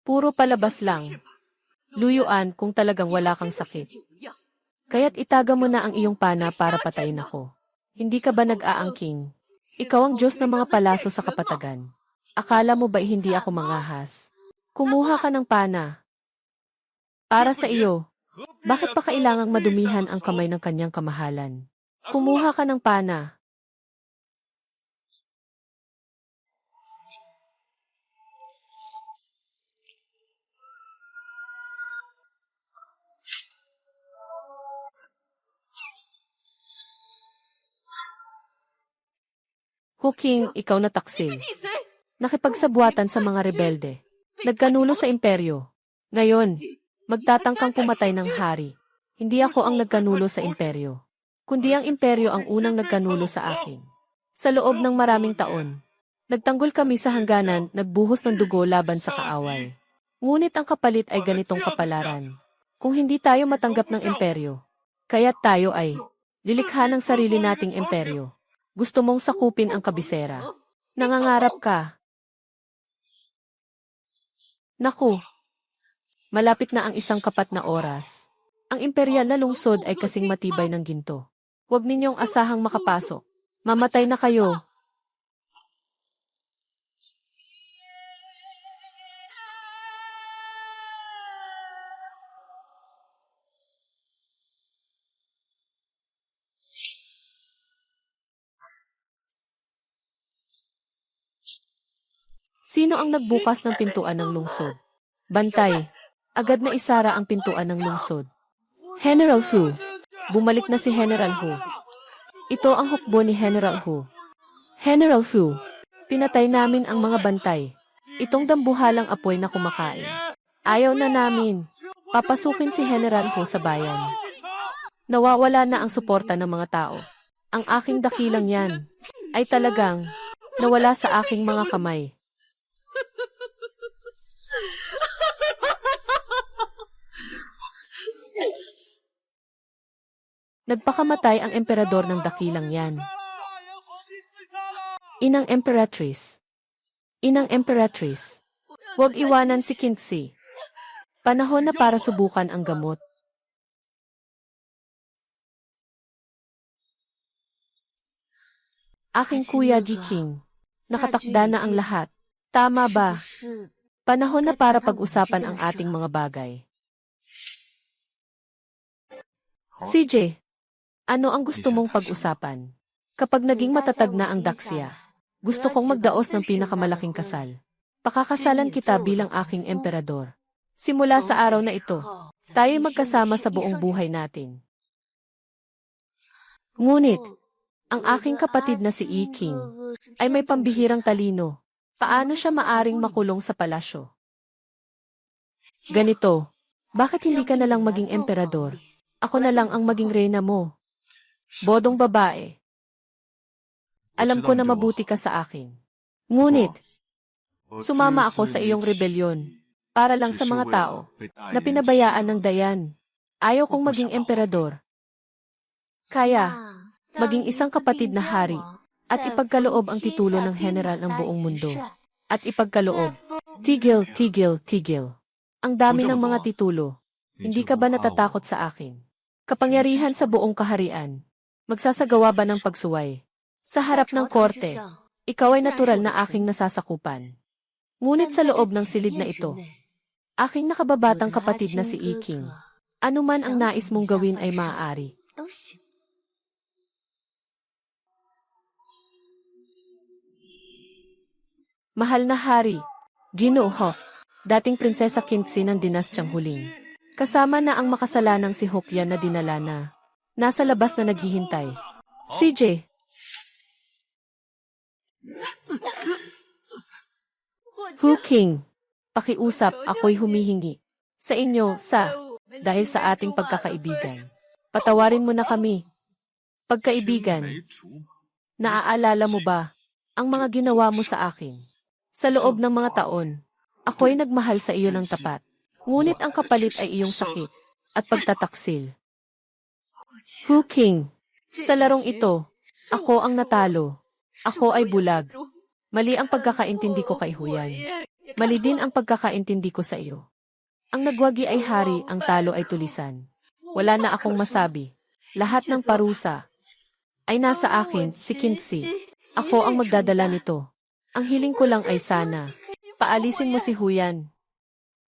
Puro palabas lang. Luyuan kung talagang wala kang sakit. Kaya't itaga mo na ang iyong pana para patayin ako. Hindi ka ba nag-aangking? Ikaw ang Diyos ng mga palaso sa kapatagan. Akala mo ba hindi ako mangahas? Kumuha ka ng pana. Para sa iyo. Bakit pa kailangang madumihan ang kamay ng kanyang kamahalan? Kumuha ka ng pana. Huking, ikaw na taksil. Nakipagsabuatan sa mga rebelde. Nagkanulo sa imperyo. Ngayon, magtatangkang pumatay ng hari. Hindi ako ang nagkanulo sa imperyo, kundi ang imperyo ang unang nagkanulo sa akin. Sa loob ng maraming taon, nagtanggol kami sa hangganan, nagbuhos ng dugo laban sa kaaway. Ngunit ang kapalit ay ganitong kapalaran. Kung hindi tayo matanggap ng imperyo, kaya't tayo ay lilikha ng sarili nating imperyo. Gusto mong sakupin ang kabisera. Nangangarap ka. Naku, malapit na ang isang kapat na oras. Ang imperial na lungsod ay kasing matibay ng ginto. Huwag ninyong asahang makapasok. Mamatay na kayo. Sino ang nagbukas ng pintuan ng lungsod? Bantay. Agad na isara ang pintuan ng lungsod. General Hu. Bumalik na si General Hu. Ito ang hukbo ni General Hu. General Hu. Pinatay namin ang mga bantay. Itong dambuhalang apoy na kumakain. Ayaw na namin. Papasukin si General Hu sa bayan. Nawawala na ang suporta ng mga tao. Ang aking dakilang yan ay talagang nawala sa aking mga kamay. Nagpakamatay ang emperador ng dakilang yan. Inang Emperatrice. Inang Emperatrice. Huwag iwanan si Qinzi. Panahon na para subukan ang gamot. Aking kuya Jiqing. Nakatakda na ang lahat. Tama ba? Panahon na para pag-usapan ang ating mga bagay. CJ, ano ang gusto mong pag-usapan? Kapag naging matatag na ang Daxia, gusto kong magdaos ng pinakamalaking kasal. Pakakasalan kita bilang aking emperador. Simula sa araw na ito, tayo'y magkasama sa buong buhay natin. Ngunit, ang aking kapatid na si Yi Qing ay may pambihirang talino. Paano siya maaring makulong sa palasyo? Ganito, bakit hindi ka na lang maging emperador? Ako na lang ang maging reyna mo. Bodong babae. Alam ko na mabuti ka sa akin. Ngunit, sumama ako sa iyong rebelyon para lang sa mga tao na pinabayaan ng Dayan. Ayaw kong maging emperador. Kaya, maging isang kapatid na hari at ipagkaloob ang titulo ng general ng buong mundo. At ipagkaloob, tigil, tigil, tigil. Ang dami ng mga titulo. Hindi ka ba natatakot sa akin? Kapangyarihan sa buong kaharian. Magsasagawa ba ng pagsuway? Sa harap ng korte, ikaw ay natural na aking nasasakupan. Ngunit sa loob ng silid na ito, aking nakababatang kapatid na si Iking. Ano man ang nais mong gawin ay maaari. Mahal na hari, Ginoo, dating prinsesa Kingxi ng dinastyang huling. Kasama na ang makasalanang si Hokyan na dinala na. Nasa labas na naghihintay. CJ. Hu King. Pakiusap, ako'y humihingi. Sa inyo, dahil sa ating pagkakaibigan. Patawarin mo na kami. Pagkaibigan. Naaalala mo ba ang mga ginawa mo sa akin? Sa loob ng mga taon, ako'y nagmahal sa iyo ng tapat. Ngunit ang kapalit ay iyong sakit at pagtataksil. Hu King. Sa larong ito, ako ang natalo. Ako ay bulag. Mali ang pagkakaintindi ko kay Huyan. Mali din ang pagkakaintindi ko sa iyo. Ang nagwagi ay hari, ang talo ay tulisan. Wala na akong masabi. Lahat ng parusa ay nasa akin, si Kingxi. Ako ang magdadala nito. Ang hiling ko lang ay sana paalisin mo si Huyan.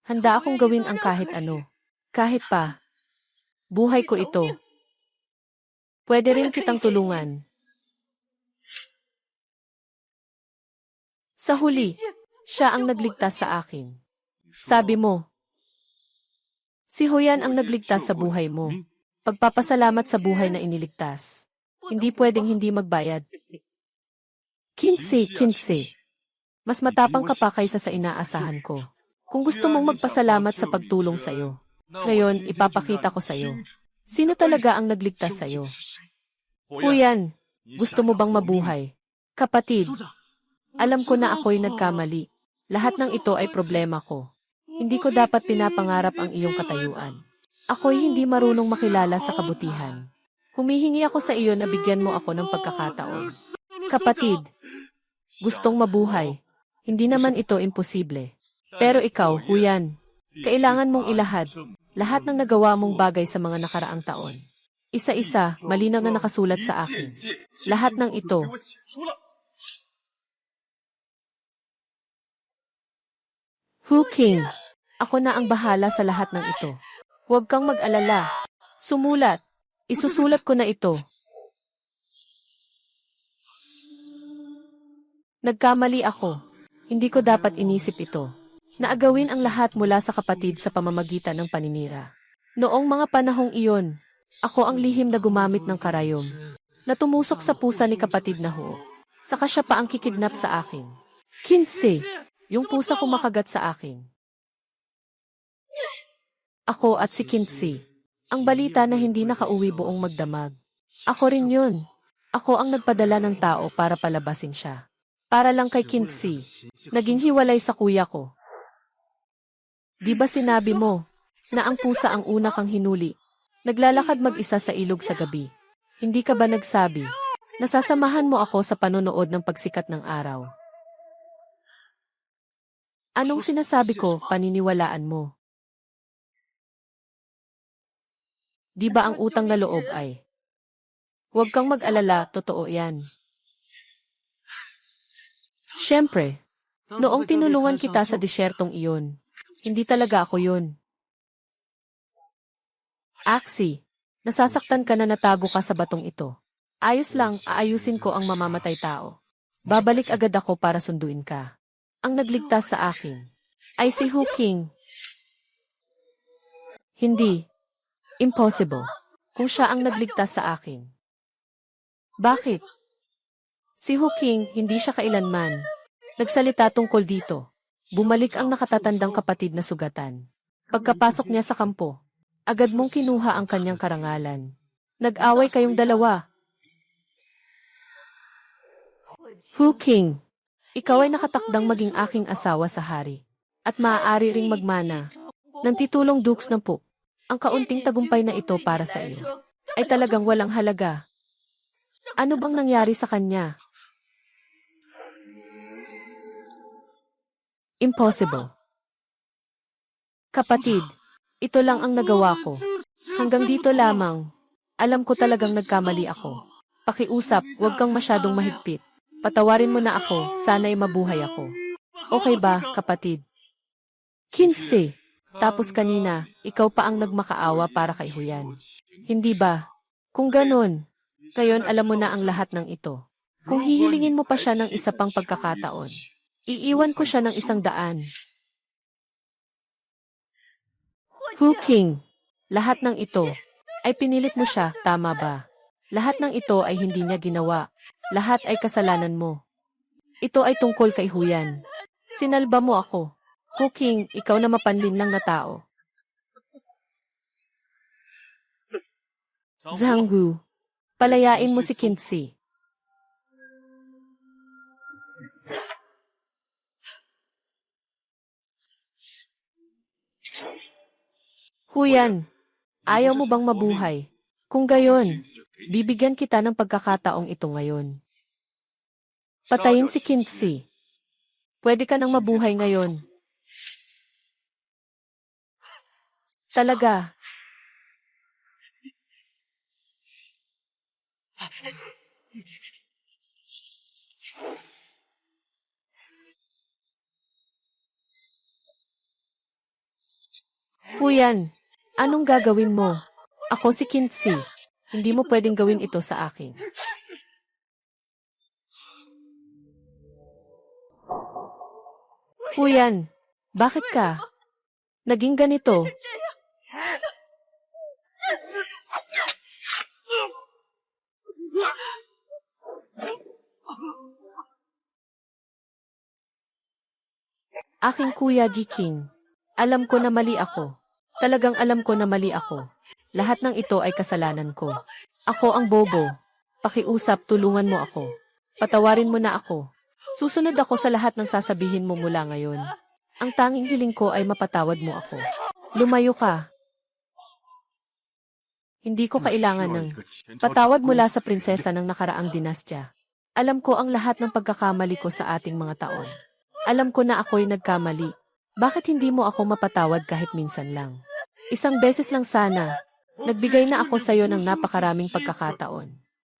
Handa akong gawin ang kahit ano. Kahit pa buhay ko ito. Pwede rin kitang tulungan. Sa huli, siya ang nagligtas sa akin. Sabi mo, si Huyan ang nagligtas sa buhay mo. Pagpapasalamat sa buhay na iniligtas. Hindi pwedeng hindi magbayad. Kingxi. Mas matapang ka pa kaysa sa inaasahan ko. Kung gusto mong magpasalamat sa pagtulong sa iyo, ngayon ipapakita ko sa iyo. Sino talaga ang nagligtas sa iyo? Huyan, gusto mo bang mabuhay? Kapatid, alam ko na ako'y nagkamali. Lahat ng ito ay problema ko. Hindi ko dapat pinapangarap ang iyong katayuan. Ako'y hindi marunong makilala sa kabutihan. Humihingi ako sa iyo na bigyan mo ako ng pagkakataon. Kapatid, gustong mabuhay. Hindi naman ito imposible. Pero ikaw, Huyan, kailangan mong ilahad lahat ng nagawa mong bagay sa mga nakaraang taon. Isa-isa, malinaw na nakasulat sa akin. Lahat ng ito. Hu King, ako na ang bahala sa lahat ng ito. Huwag kang mag-alala. Sumulat. Isusulat ko na ito. Nagkamali ako. Hindi ko dapat inisip ito. Naagawin ang lahat mula sa kapatid sa pamamagitan ng paninira. Noong mga panahong iyon, ako ang lihim na gumamit ng karayom, na tumusok sa pusa ni kapatid na Ho. Saka siya pa ang kikidnap sa akin. Kingxi, yung pusa kumakagat sa akin. Ako at si Kingxi. Ang balita na hindi nakauwi buong magdamag. Ako rin yun. Ako ang nagpadala ng tao para palabasin siya. Para lang kay Kingxi. Naging hiwalay sa kuya ko. Di ba sinabi mo na ang pusa ang una kang hinuli? Naglalakad mag-isa sa ilog sa gabi. Hindi ka ba nagsabi? Nasasamahan mo ako sa panonood ng pagsikat ng araw. Anong sinasabi ko, paniniwalaan mo? Di ba ang utang na loob ay? Huwag kang mag-alala, totoo yan. Siyempre, noong tinulungan kita sa disyertong iyon, hindi talaga ako yun. Axie, nasasaktan ka na natago ka sa batong ito. Ayos lang, aayusin ko ang mamamatay tao. Babalik agad ako para sunduin ka. Ang nagligtas sa akin ay si Hu King. Hindi. Impossible. Kung siya ang nagligtas sa akin. Bakit? Si Hu King, hindi siya kailanman nagsalita tungkol dito. Bumalik ang nakatatandang kapatid na sugatan. Pagkapasok niya sa kampo, agad mong kinuha ang kanyang karangalan. Nag-away kayong dalawa. Hu King, ikaw ay nakatakdang maging aking asawa sa hari. At maaari ring magmana ng titulong Dukes ng Po. Ang kaunting tagumpay na ito para sa iyo ay talagang walang halaga. Ano bang nangyari sa kanya? Impossible. Kapatid, ito lang ang nagawa ko. Hanggang dito lamang. Alam ko talagang nagkamali ako. Pakiusap, huwag kang masyadong mahigpit. Patawarin mo na ako, sana'y mabuhay ako. Okay ba, kapatid? 15. Tapos kanina, ikaw pa ang nagmakaawa para kay Huyan. Hindi ba? Kung ganon, ngayon alam mo na ang lahat ng ito. Kung hihilingin mo pa siya ng isa pang pagkakataon, iiwan ko siya ng 100. Hu King, lahat ng ito ay pinilit mo siya, tama ba? Lahat ng ito ay hindi niya ginawa. Lahat ay kasalanan mo. Ito ay tungkol kay Huyan. Sinalba mo ako. Hu King, ikaw na mapanlin lang na tao. Zhang Gu, palayain mo si Qinzi. Huyan, ayaw mo bang mabuhay? Kung gayon, bibigyan kita ng pagkakataong ito ngayon. Patayin si Qinzi. Pwede ka nang mabuhay ngayon. Talaga. Huyan, anong gagawin mo? Ako si Qinzi. Hindi mo pwedeng gawin ito sa akin. Huyan, bakit ka? Naging ganito. Aking kuya Jiking, alam ko na mali ako. Talagang alam ko na mali ako. Lahat ng ito ay kasalanan ko. Ako ang bobo. Pakiusap, tulungan mo ako. Patawarin mo na ako. Susunod ako sa lahat ng sasabihin mo mula ngayon. Ang tanging hiling ko ay mapatawad mo ako. Lumayo ka. Hindi ko kailangan ng patawad mula sa prinsesa ng nakaraang dinastya. Alam ko ang lahat ng pagkakamali ko sa ating mga taon. Alam ko na ako'y nagkamali. Bakit hindi mo ako mapatawad kahit minsan lang? Isang beses lang sana. Nagbigay na ako sa'yo ng napakaraming pagkakataon.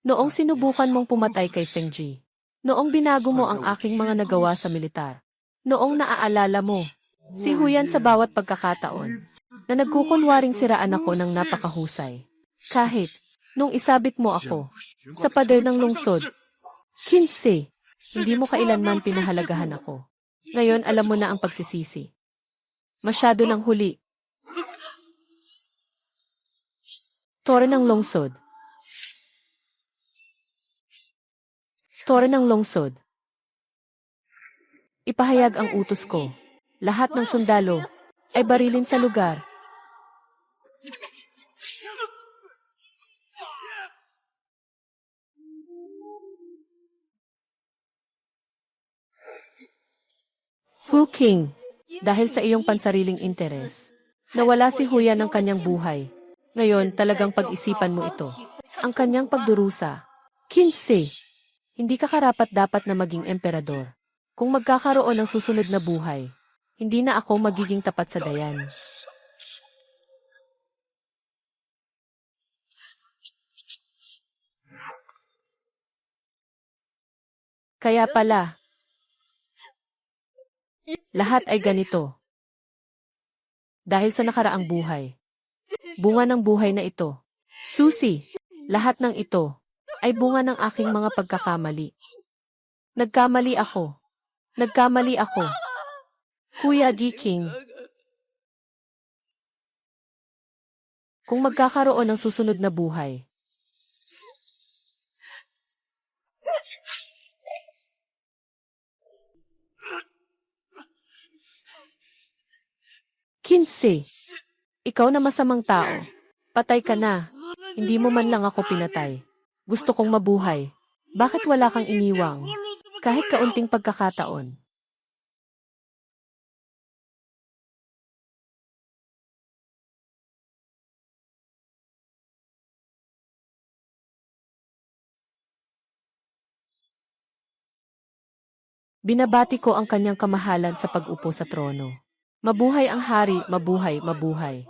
Noong sinubukan mong pumatay kay Feng Ji. Noong binago mo ang aking mga nagawa sa militar. Noong naaalala mo, si Huyan sa bawat pagkakataon, na nagkukunwaring siraan ako ng napakahusay. Kahit, nung isabit mo ako, sa pader ng lungsod, 15, hindi mo kailanman pinahalagahan ako. Ngayon alam mo na ang pagsisisi. Masyado ng huli. Tore ng lungsod. Tore ng lungsod. Ipahayag ang utos ko. Lahat ng sundalo ay barilin sa lugar. Hu King, dahil sa iyong pansariling interes, nawala si Huyan ng kanyang buhay. Ngayon, talagang pag-isipan mo ito. Ang kanyang pagdurusa. 15. Hindi ka karapat-dapat na maging emperador. Kung magkakaroon ng susunod na buhay, hindi na ako magiging tapat sa dayan. Kaya pala, lahat ay ganito. Dahil sa nakaraang buhay. Bunga ng buhay na ito. Susi, lahat ng ito ay bunga ng aking mga pagkakamali. Nagkamali ako. Nagkamali ako. Kuya Jiking. Kung magkakaroon ng susunod na buhay, Qinzi, ikaw na masamang tao. Patay ka na. Hindi mo man lang ako pinatay. Gusto kong mabuhay. Bakit wala kang iniwang? Kahit kaunting pagkakataon. Binabati ko ang kanyang kamahalan sa pag-upo sa trono. Mabuhay ang hari, mabuhay, mabuhay.